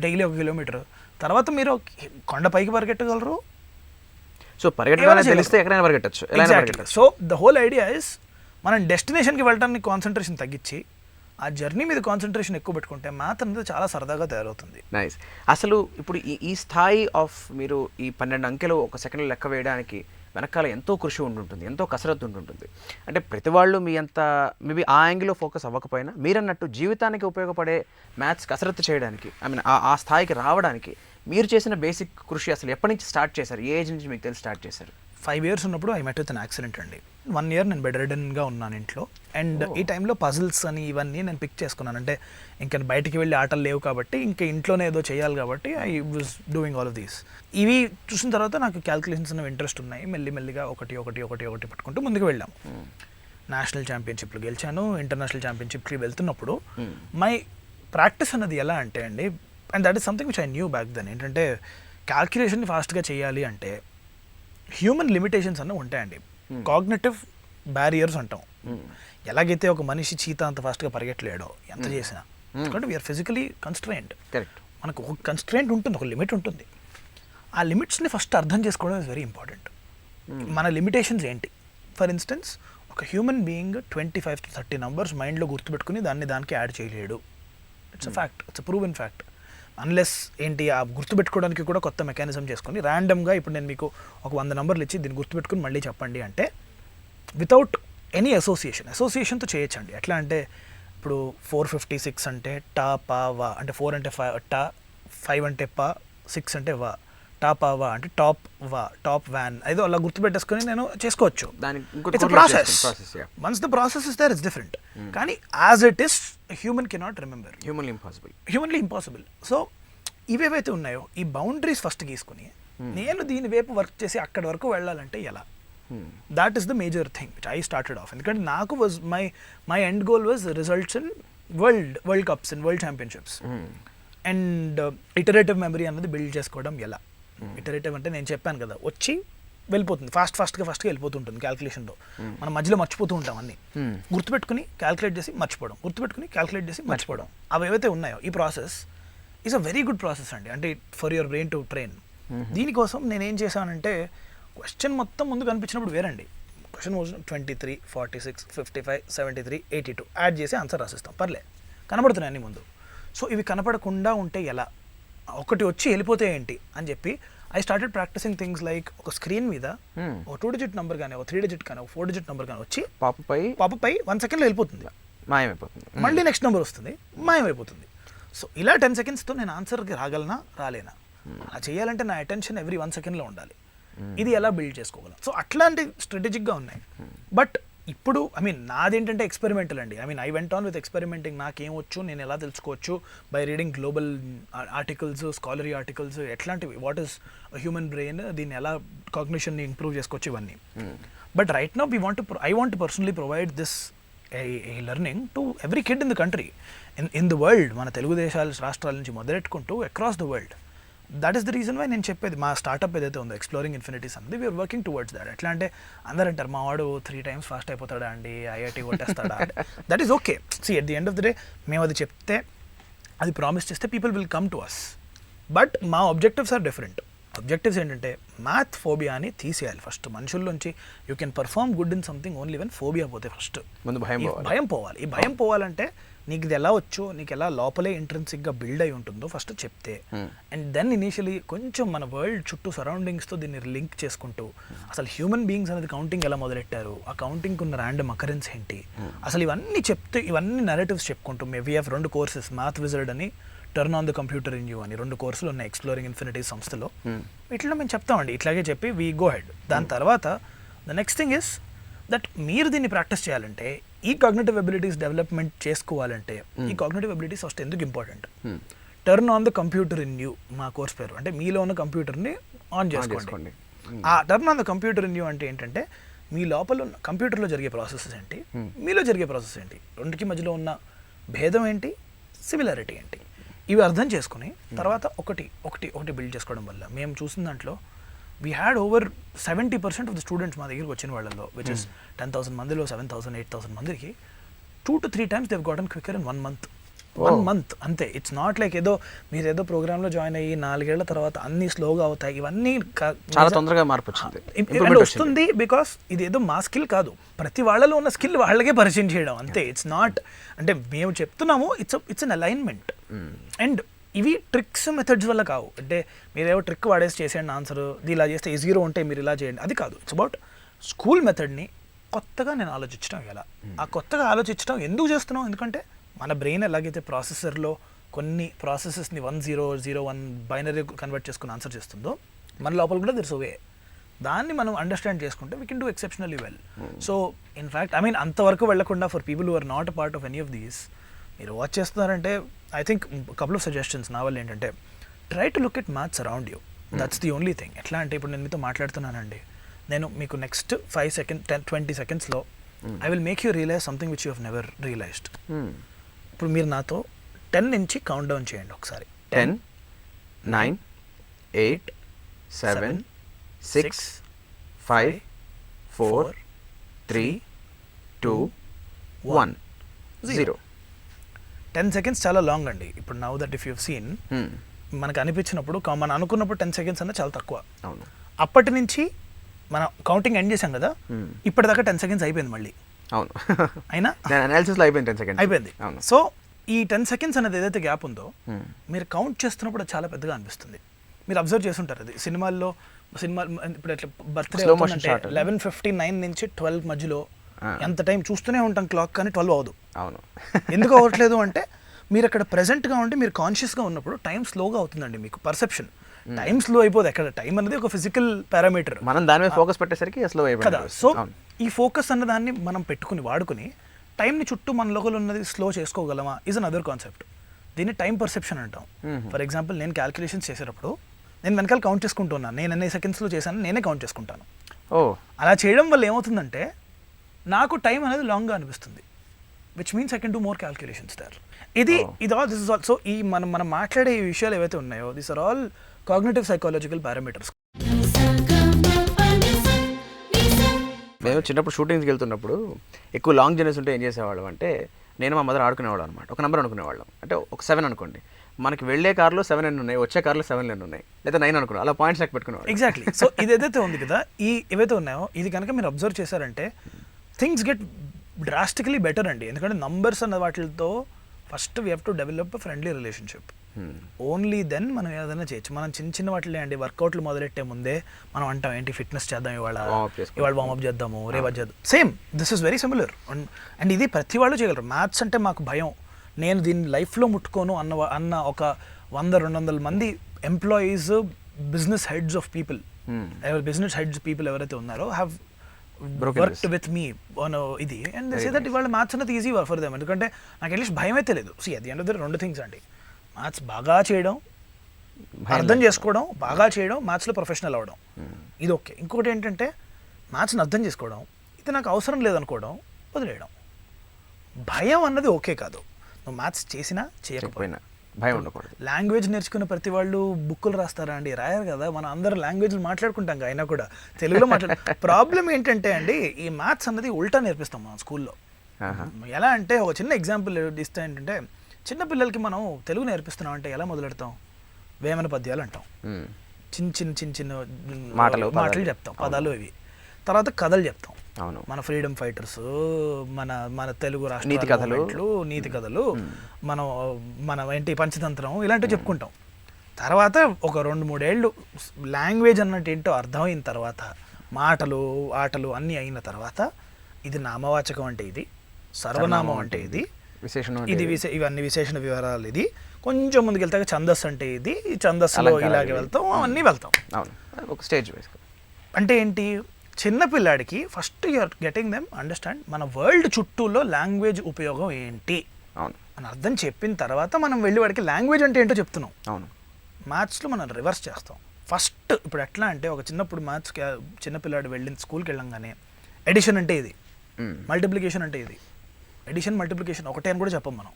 Daily 1 kilometre, తర్వాత మీరు కొండ పైకి పరిగెట్టగలరు. సో పరిగెట్టడం తెలిస్తే ఎక్కడైనా పరిగెట్టచ్చు, ఎలా పరిగెట్టచ్చు. So the whole idea is మనం డెస్టినేషన్కి వెళ్ళడానికి కాన్సన్ట్రేషన్ తగ్గించి ఆ జర్నీ మీద కాన్సన్ట్రేషన్ ఎక్కువ పెట్టుకుంటే మ్యాథ్ అనేది చాలా సరదాగా తయారవుతుంది. నైస్. అసలు ఇప్పుడు ఈ స్థాయి ఆఫ్ మీరు ఈ 12 అంకెలు ఒక సెకండ్లో లెక్క వేయడానికి వెనకాల ఎంతో కృషి ఉంటుంటుంది, ఎంతో కసరత్తు ఉంటుంటుంది. అంటే ప్రతి వాళ్ళు మీ అంత మేబీ ఆ యాంగిల్లో ఫోకస్ అవ్వకపోయినా మీరన్నట్టు జీవితానికి ఉపయోగపడే మ్యాథ్స్ కసరత్తు చేయడానికి, ఐ మీన్ ఆ స్థాయికి రావడానికి మీరు చేసిన బేసిక్ కృషి అసలు ఎప్పటి నుంచి స్టార్ట్ చేశారు, ఏ ఏజ్ నుంచి మీకు తెలిసి స్టార్ట్ చేశారు? 5 years ఉన్నప్పుడు I met with an accident అండి. 1 year నేను బెడ్ రిడన్గా ఉన్నాను ఇంట్లో. అండ్ ఈ టైంలో పజిల్స్ అని ఇవన్నీ నేను పిక్ చేసుకున్నాను. అంటే ఇంకా బయటికి వెళ్ళి ఆటలు లేవు కాబట్టి ఇంకా ఇంట్లోనే ఏదో చేయాలి కాబట్టి I was doing all of these. ఇవి చూసిన తర్వాత నాకు క్యాల్కులేషన్స్ అనేవి ఇంట్రెస్ట్ ఉన్నాయి. మెల్లిమెల్లిగా ఒకటి పట్టుకుంటూ ముందుకు వెళ్ళాము. నేషనల్ ఛాంపియన్షిప్లు గెలిచాను. ఇంటర్నేషనల్ ఛాంపియన్షిప్కి వెళ్తున్నప్పుడు మై ప్రాక్టీస్ అన్నది ఎలా అంటే అండి, and that is something which I knew back then, ఏంటంటే క్యాల్కులేషన్ని ఫాస్ట్గా చేయాలి అంటే హ్యూమన్ లిమిటేషన్స్ అన్న ఉంటాయండి. కాగ్నిటివ్ బ్యారియర్స్ అంటాం. ఎలాగైతే ఒక మనిషి చీత అంత ఫాస్ట్గా పరిగెట్టలేడో ఎంత చేసినా, ఎందుకంటే వీఆర్ ఫిజికలీ కన్స్ట్రెయింట్. కరెక్ట్. మనకు ఒక కన్స్ట్రెయింట్ ఉంటుంది, ఒక లిమిట్ ఉంటుంది. ఆ లిమిట్స్ని ఫస్ట్ అర్థం చేసుకోవడం ఇస్ వెరీ ఇంపార్టెంట్. మన లిమిటేషన్స్ ఏంటి? ఫర్ ఇన్స్టెన్స్ ఒక హ్యూమన్ బీయింగ్ 25 to 30 numbers మైండ్లో గుర్తుపెట్టుకుని దానికి యాడ్ చేయలేడు. It's a fact, it's a proven fact. Unless ఏంటి ఆ గుర్తుపెట్టుకోవడానికి కూడా కొత్త మెకానిజం చేసుకొని ర్యాండమ్గా ఇప్పుడు నేను మీకు ఒక 100 numbers ఇచ్చి దీన్ని గుర్తుపెట్టుకుని మళ్ళీ చెప్పండి అంటే వితౌట్ ఎనీ అసోసియేషన్తో చేయొచ్చండి. ఎట్లా అంటే ఇప్పుడు 456 అంటే టా పా వా, అంటే 4 అంటే టా, 5 అంటే పా, 6 అంటే వా, టా పా వా అంటే టాప్ వా, టాప్ వ్యాన్, ఏదో అలా గుర్తుపెట్టేసుకొని నేను చేసుకోవచ్చు. It's process. Once the process is there it's different. కానీ as it is human cannot remember, humanly impossible. So ఇవేవైతే ఉన్నాయో ఈ బౌండరీస్ ఫస్ట్ గీసుకుని నేను దీని వైపు వర్క్ చేసి అక్కడి వరకు వెళ్ళాలంటే ఎలా, that is the major thing which I started off. ఎందుకంటే నాకు was my end goal was results in world cups in world championships. And iterative memory అన్నది బిల్డ్ చేసుకోవడం ఎలా. ఇటరేటివ్ అంటే నేను చెప్పాను కదా, వచ్చి వెళ్ళిపోతుంది, ఫాస్ట్గా వెళ్ళిపోతుంటుంది క్యాల్కులేషన్లో. మనం మధ్యలో మర్చిపోతూ ఉంటాం అన్ని. గుర్తుపెట్టుకుని క్యాల్కులేట్ చేసి మర్చిపోవడం, గుర్తుపెట్టుకుని క్యాల్కులేట్ చేసి మర్చిపోవడం, అవి ఏవైతే ఉన్నాయో ఈ process is a very good process అండి. అంటే for your brain to train. దీనికోసం నేనేం చేశానంటే క్వశ్చన్ మొత్తం ముందు కనిపించినప్పుడు వేరండి. క్వశ్చన్ 23, 46, 55, 73, 82 యాడ్ చేసి ఆన్సర్ రాసిస్తాం, పర్లే కనబడుతున్నాయి అన్ని ముందు. సో ఇవి కనపడకుండా ఉంటే ఎలా, ఒకటి వచ్చి వెళ్ళిపోతే ఏంటి అని చెప్పి I started practising things like ఒక స్క్రీన్ మీద ఒక 2-digit నెంబర్ కానీ, ఒక 3-digit కానీ, ఒక 4-digit నెంబర్ కానీ వచ్చి పాపపై 1 secondలో వెళ్ళిపోతుంది, మాయమైపోతుంది. మళ్ళీ నెక్స్ట్ నెంబర్ వస్తుంది, మాయమైపోతుంది. సో ఇలా 10 secondsతో నేను ఆన్సర్కి రాగలనా రాలేనా, అలా చేయాలంటే నా అటెన్షన్ ఎవ్రీ 1 secondలో ఉండాలి. ఇది ఎలా బిల్డ్ చేసుకోగలం. సో అట్లాంటి స్ట్రాటజిక్గా ఉన్నాయి. బట్ ఇప్పుడు నాదేంటంటే ఎక్స్పెరిమెంటల్ అండి. I went on with experimenting. నాకేం వచ్చు, నేను ఎలా తెలుసుకోవచ్చు, by reading global articles, scholarly articles, ఎట్లాంటివి, వాట్ ఈస్ హ్యూమన్ బ్రెయిన్, దీన్ని ఎలా కాగ్నిషన్ని ఇంప్రూవ్ చేసుకోవచ్చు, ఇవన్నీ. But right now I want personally provide this a learning to every kid in the country, in the world. మన తెలుగు రాష్ట్రాల నుంచి మొదలెట్టుకుంటూ across the world. That is the reason why నేను చెప్పేది. మా స్టార్ట్అప్ ఏదైతే ఉందో ఎక్స్ప్లోరింగ్ ఇన్ఫినిటీస్ అన్నది, వీఆర్ వర్కింగ్ టువర్డ్స్ దాట్. ఎట్లా అంటే అందరూ అంటారు మా వాడు 3 times ఫాస్ట్ అయిపోతాడా అండి, ఐఐటి కొట్టేస్తాడా. That is okay. See at the end of the day మేము అది చెప్తే, అది ప్రామిస్ చేస్తే people will come to us. But మా ఆబ్జెక్టివ్స్ ఆర్ డిఫరెంట్. ఆబ్జెక్టివ్స్ ఏంటంటే మ్యాథ్ ఫోబియాని తీసేయాలి ఫస్ట్ మనుషుల్లోంచి. You can perform good in something only when phobia పోతే ఫస్ట్ భయం పోవాలి. ఈ భయం పోవాలంటే నీకు ఇది ఎలా వచ్చో, నీకు ఎలా లోపలే ఇంట్రెన్సిక్గా బిల్డ్ అయి ఉంటుందో ఫస్ట్ చెప్తే, అండ్ దెన్ ఇనీషియలీ కొంచెం మన వరల్డ్ చుట్టూ సరౌండింగ్స్తో దీన్ని లింక్ చేసుకుంటూ అసలు హ్యూమన్ బీయింగ్స్ అనేది కౌంటింగ్ ఎలా మొదలెట్టారు, ఆ కౌంటింగ్కి ఉన్న ర్యాండమ్ అకరెన్స్ ఏంటి, అసలు ఇవన్నీ చెప్తే, ఇవన్నీ నెరేటివ్స్ చెప్పుకుంటూ we have 2 courses, math wizard అని, turn on the computer in you అని 2 courses ఉన్నాయి ఎక్స్ప్లోరింగ్ ఇన్ఫినిటీ సంస్థలో. వీటిలో మేము చెప్తామండి, ఇట్లాగే చెప్పి వీ గో హెడ్. దాని తర్వాత the next thing is that మీరు దీన్ని ప్రాక్టీస్ చేయాలంటే, ఈ కాగ్నిటివ్ ఎబిలిటీస్ డెవలప్మెంట్ చేసుకోవాలంటే, ఈ కాగ్నిటివ్ ఎబిలిటీస్ ఫస్ట్ ఎందుకు important, turn on the computer in you మా కోర్స్ పేరు. అంటే మీలో ఉన్న కంప్యూటర్ని ఆన్ చేసుకోండి. ఆ turn on the computer in you అంటే ఏంటంటే, మీ లోపల ఉన్న కంప్యూటర్లో జరిగే ప్రాసెసెస్ ఏంటి, మీలో జరిగే ప్రాసెస్ ఏంటి, రెండుకి మధ్యలో ఉన్న భేదం ఏంటి, సిమిలారిటీ ఏంటి, ఇవి అర్థం చేసుకుని తర్వాత ఒకటి బిల్డ్ చేసుకోవడం వల్ల మేము చూసిన దాంట్లో we had over 70% of the students మా దగ్గరికి వచ్చిన వాళ్ళలో, విచ్ ఇస్ 10,000 మందిలో 7,000, 8,000 మందికి 2 to 3 times they've gotten quicker in 1 month. 1 month అంతే. ఇట్స్ నాట్ లైక్ ఏదో మీరు ఏదో ప్రోగ్రామ్లో జాయిన్ అయ్యి 4 ఏళ్ల తర్వాత అన్ని స్లోగా అవుతాయి, ఇవన్నీ చాలా తొందరగా మార్పు వచ్చింది. And వస్తుంది బికాస్ ఇది ఏదో మా స్కిల్ కాదు, ప్రతి వాళ్ళలో ఉన్న స్కిల్ వాళ్ళకే పరిచయం చేయడం అంతే. ఇట్స్ నాట్ అంటే మేము చెప్తున్నాము, ఇట్స్ అన్ అలైన్మెంట్. అండ్ ఇవి ట్రిక్స్ మెథడ్స్ వల్ల కావు, అంటే మీరేవో ట్రిక్ వాడేసి చేసేయండి ఆన్సర్, ఇలా చేస్తే ఈ 0 ఉంటే మీరు ఇలా చేయండి, అది కాదు. ఇట్స్ అబౌట్ స్కూల్ మెథడ్ని కొత్తగా నేను ఆలోచించడం ఎలా, ఆ కొత్తగా ఆలోచించడం ఎందుకు చేస్తున్నాం, ఎందుకంటే మన బ్రెయిన్ ఎలాగైతే ప్రాసెసర్లో కొన్ని ప్రాసెసెస్ని 1001 బైనరీ కన్వర్ట్ చేసుకుని ఆన్సర్ చేస్తుందో, మన లోపల కూడా దిస్ వే. దాన్ని మనం అండర్స్టాండ్ చేసుకుంటే we can do exceptionally well. So in fact అంతవరకు వెళ్లకుండా for people who are not a part of any of these మీరు వాచ్ చేస్తున్నారంటే I think couple of suggestions నా వల్ల ఏంటంటే, try to look at maths around you. That's the only thing. ఎట్లా అంటే ఇప్పుడు నేను మీతో మాట్లాడుతున్నానండి, నేను మీకు నెక్స్ట్ 5 seconds 10-20 secondsలో I will make you realise something which you have never realised. ఇప్పుడు మీరు నాతో 10 నుంచి కౌంట్ డౌన్ చేయండి ఒకసారి. 10, 9, 8, 7, 6, 5, 4, 3, 2, 1, 0. 10 seconds చాలా లాంగ్ అండి. ఇప్పుడు now that if you seen మనకు అనిపించినప్పుడు మనం అనుకున్నప్పుడు 10 seconds అన్న చాలా తక్కువ. అవును. అప్పటి నుంచి మనం కౌంటింగ్ ఎండ్ చేసాం కదా, ఇప్పటిదాకా 10 seconds అయిపోయింది మళ్ళీ. అవును. అయినా అనాలిసిస్లో అయిపోయింది 10 seconds అయిపోయింది. అవును. సో ఈ 10 seconds అనేది ఏదైతే గ్యాప్ ఉందో మీరు కౌంట్ చేస్తున్నప్పుడు అది చాలా పెద్దగా అనిపిస్తుంది. మీరు అబ్జర్వ్ చేస్తుంటారు, అది సినిమాల్లో ఇప్పుడు ఎట్లా బర్త్డే 11:59 నుంచి 12 మధ్యలో ఎంత టైం చూస్తూనే ఉంటాం క్లాక్, కానీ 12 అవ్వదు. అవును. ఎందుకు అవ్వట్లేదు అంటే మీరు అక్కడ ప్రెజెంట్గా ఉంటే, మీరు కాన్షియస్గా ఉన్నప్పుడు టైం స్లోగా అవుతుందండి. మీకు పర్సెప్షన్ టైం స్లో అయిపోదు. ఎక్కడ టైం అనేది ఒక ఫిజికల్ పారామీటర్, మనం దాని మీద ఫోకస్ పెట్టేసరికి స్లో అయిపోయింది కదా. సో ఈ ఫోకస్ అన్న దాన్ని మనం పెట్టుకుని వాడుకుని టైంని చుట్టూ మన లోపల ఉన్నది స్లో చేసుకోగలమా ఇస్ అన్ అదర్ కాన్సెప్ట్. దీన్ని టైం పర్సెప్షన్ అంటాం. ఫర్ ఎగ్జాంపుల్ నేను క్యాల్కులేషన్స్ చేసేటప్పుడు నేను వెనకాల కౌంట్ చేసుకుంటున్నాను, నేను ఎన్ని సెకండ్స్లో చేశాను నేనే కౌంట్ చేసుకుంటాను. అలా చేయడం వల్ల ఏమవుతుందంటే నాకు టైం అనేది లాంగ్గా అనిపిస్తుంది, which means I can do more calculations there. ఇది all this is all. So ఈ మనం మాట్లాడే ఈ విషయాలు ఏవైతే ఉన్నాయో, these are all cognitive psychological parameters. మేము చిన్నప్పుడు షూటింగ్స్కి వెళ్తున్నప్పుడు ఎక్కువ లాంగ్ జర్నీస్ ఉంటే ఏం చేసేవాళ్ళం అంటే, నేను మా మదర్ ఆడుకునేవాళ్ళం అనమాట. ఒక నెంబర్ అనుకునేవాళ్ళం, అంటే ఒక 7 అనుకోండి, మనకి వెళ్ళే కార్లో 7 ఎన్ని ఉన్నాయి, వచ్చే కార్లో 7 ఎన్ని ఉన్నాయి, లేదా 9 అనుకున్నాం, అలా పాయింట్స్ లెక్క పెట్టుకునేవాళ్ళు. ఎగ్జాక్ట్లీ. సో ఇది ఏదైతే ఉంది కదా, ఈ ఏవైతే ఉన్నాయో ఇది కనుక మీరు అబ్జర్వ్ చేశారంటే థింగ్స్ గెట్ డ్రాస్టికలీ బెటర్ అండి. ఎందుకంటే నంబర్స్ అన్న వాటితో first we have to develop a friendly relationship. Only then మనం ఏదైనా చేయొచ్చు. మనం చిన్న వాటిలే అండి, వర్కౌట్లు మొదలెట్టే ముందే మనం అంటాం ఏంటి ఫిట్నెస్ చేద్దాం, ఇవాళ వార్మప్ చేద్దాము, రేపు చేద్దాం. Same this is very similar. And ఇది ప్రతి వాళ్ళు చేయగలరు. మ్యాథ్స్ అంటే మాకు భయం, నేను దీన్ని లైఫ్లో ముట్టుకోను అన్న ఒక 100-200 మంది employees, business heads of people, business heads people ఎవరైతే ఉన్నారో హ్యావ్ వర్క్డ్ విత్ మీ ఇది. అండ్ దే సే దట్ ఇవాళ మ్యాథ్స్ అనేది ఈజీ ఫర్ దెమ్. ఎందుకంటే నాకు అట్లీస్ట్ భయం అయితే లేదు. సి అది అంటే 2 థింగ్స్ అండి, మ్యాథ్స్ బాగా చేయడం, అర్థం చేసుకోవడం, బాగా చేయడం, మ్యాథ్స్లో ప్రొఫెషనల్ అవ్వడం, ఇది ఓకే. ఇంకొకటి ఏంటంటే మ్యాథ్స్ని అర్థం చేసుకోవడం, ఇది నాకు అవసరం లేదనుకోవడం, వదిలేయడం. భయం అన్నది ఓకే కాదు, నువ్వు మ్యాథ్స్ చేసినా చేయకపోయినా భయం ఉండకూడదు. లాంగ్వేజ్ నేర్చుకున్న ప్రతి వాళ్ళు బుక్కులు రాస్తారా అండి? రాయరు కదా. మనం అందరూ లాంగ్వేజ్లు మాట్లాడుకుంటాం, అయినా కూడా తెలుగులో ప్రాబ్లం ఏంటంటే అండి, ఈ మ్యాథ్స్ అన్నది ఉల్టా నేర్పిస్తాం మనం స్కూల్లో. ఎలా అంటే ఒక చిన్న ఎగ్జాంపుల్ ఇస్తే ఏంటంటే, చిన్న పిల్లలకి మనం తెలుగు నేర్పిస్తున్నాం అంటే ఎలా మొదలెడతాం? వేమన పద్యాలు అంటాం, చిన్న మాటలు చెప్తాం, పదాలు ఇవి. తర్వాత కథలు చెప్తాం, మన ఫ్రీడమ్ ఫైటర్స్, మన తెలుగు రాష్ట్ర నీతి కథలు, మన ఏంటి పంచతంత్రం, ఇలాంటివి చెప్పుకుంటాం. తర్వాత ఒక 2-3 ఏళ్ళు లాంగ్వేజ్ అన్నట్టు ఏంటో అర్థమైన తర్వాత, మాటలు ఆటలు అన్నీ అయిన తర్వాత, ఇది నామవాచకం అంటే ఇది, సర్వనామం అంటే ఇది, ఇది ఇవన్నీ విశేషణ వివరాలు, ఇది కొంచెం ముందుకు వెళ్తే ఛందస్సు అంటే ఇది, ఛందస్సులో ఇలాగే వెళ్తాం, అవన్నీ వెళ్తాం. ఒక స్టేజ్ వైస్. అంటే ఏంటి, చిన్న పిల్లాడికి first you're getting them understand మన వరల్డ్ చుట్టూలో లాంగ్వేజ్ ఉపయోగం ఏంటి అని అర్థం చెప్పిన తర్వాత మనం వెళ్ళి వాడికి లాంగ్వేజ్ అంటే ఏంటో చెప్తున్నాం. అవును. మ్యాథ్స్లో మనం రివర్స్ చేస్తాం. ఫస్ట్ ఇప్పుడు ఎట్లా అంటే, ఒక చిన్నప్పుడు మ్యాథ్స్ చిన్నపిల్లాడు వెళ్ళిన స్కూల్కి వెళ్ళంగానే ఎడిషన్ అంటే ఇది, మల్టిప్లికేషన్ అంటే ఇది, ఎడిషన్ మల్టిప్లికేషన్ ఒకటే అని కూడా చెప్పం మనం,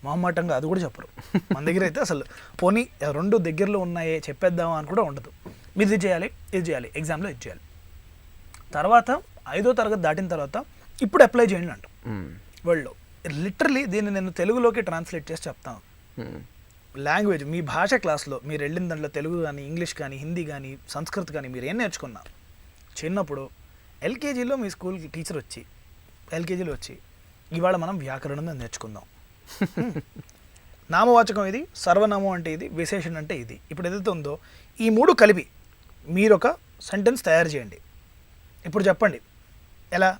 మొహమాటంగా అది కూడా చెప్పరు మన దగ్గర. అయితే అసలు పోనీ 2 దగ్గరలో ఉన్నాయే చెప్పేద్దామా అని కూడా ఉండదు. మీరు ఇది చేయాలి ఎగ్జామ్లో ఇది చేయాలి. తర్వాత 5వ తరగతి దాటిన తర్వాత ఇప్పుడు అప్లై చేయండి అంటాం వరల్డ్లో. లిటరలీ దీన్ని నేను తెలుగులోకి ట్రాన్స్లేట్ చేసి చెప్తాను. లాంగ్వేజ్ మీ భాష క్లాస్లో మీరు వెళ్ళిన దాంట్లో తెలుగు కానీ ఇంగ్లీష్ కానీ హిందీ కానీ సంస్కృత్ కానీ మీరు ఏం నేర్చుకున్నారు చిన్నప్పుడు? ఎల్కేజీలో మీ స్కూల్కి టీచర్ వచ్చి ఎల్కేజీలో వచ్చి ఇవాళ మనం వ్యాకరణం నేర్చుకుందాం, నామవాచకం ఇది, సర్వనామం అంటే ఇది, విశేషణం అంటే ఇది. ఇప్పుడు ఏదైతే ఉందో ఈ మూడు కలిపి మీరు ఒక సెంటెన్స్ తయారు చేయండి. ఇప్పుడు చెప్పండి ఎలా,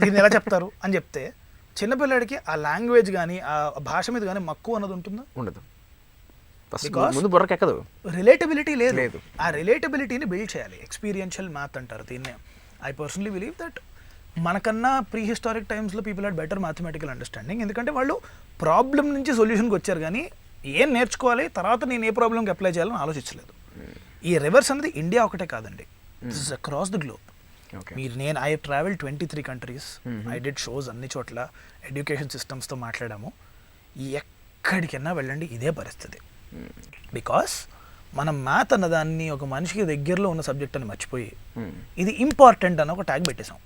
దీన్ని ఎలా చెప్తారు అని చెప్తే చిన్నపిల్లాడికి ఆ లాంగ్వేజ్ కానీ ఆ భాష మీద కానీ మక్కువ అన్నది ఉంటుందా? ఉండదు. ముందు బుర్రకెక్కదు, రిలేటబిలిటీ లేదు. ఆ రిలేటబిలిటీని బిల్డ్ చేయాలి. ఎక్స్పీరియన్షియల్ మ్యాథ్ అంటారు దీన్నే. ఐ పర్సనలీ బిలీవ్ దట్ మనకన్నా ప్రీ హిస్టారిక్ టైమ్స్లో people had better mathematical understanding. ఎందుకంటే వాళ్ళు ప్రాబ్లం నుంచి సొల్యూషన్కి వచ్చారు కానీ ఏం నేర్చుకోవాలి తర్వాత నేను ఏ ప్రాబ్లంకి అప్లై చేయాలని ఆలోచించలేదు. ఈ రివర్స్ అనేది ఇండియా ఒకటే కాదండి, this is across the globe. I travel 23 countries, I did shows అన్ని చోట్ల, ఎడ్యుకేషన్ సిస్టమ్స్తో మాట్లాడాము. ఎక్కడికైనా వెళ్ళండి ఇదే పరిస్థితి. బికాస్ మనం మ్యాథ్ అన్నదాన్ని ఒక మనిషికి దగ్గరలో ఉన్న సబ్జెక్ట్ అని మర్చిపోయి ఇది ఇంపార్టెంట్ అని ఒక ట్యాగ్ పెట్టేసాం.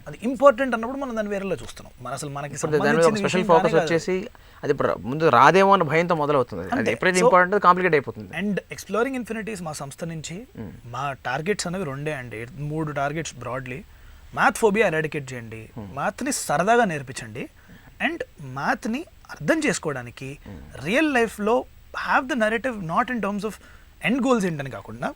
అది ఇంపార్టెంట్ అన్నప్పుడు మనం దాన్ని వేరేలా చూస్తున్నాం. మన అసలు మనకి స్పెషల్ ఫోకస్ వచ్చేసి అది ముందు రాదేమో అన్న భయంతో మొదలవుతుంది. అది ఎప్పుడైతే ఇంపార్టెంట్ కాంప్లికేట్ అయిపోతుంది. అండ్ ఎక్స్ప్లోరింగ్ ఇన్ఫినిటీస్ మా సంస్థ నుంచి మా టార్గెట్స్ అనేవి 2 అండి, 3 targets broadly. Math phobia eradicate చేయండి, మ్యాథ్ని సరదాగా నేర్పించండి, అండ్ మ్యాథ్ని అర్థం చేసుకోవడానికి రియల్ లైఫ్లో have the narrative not in terms of end goals ఏంటని కాకుండా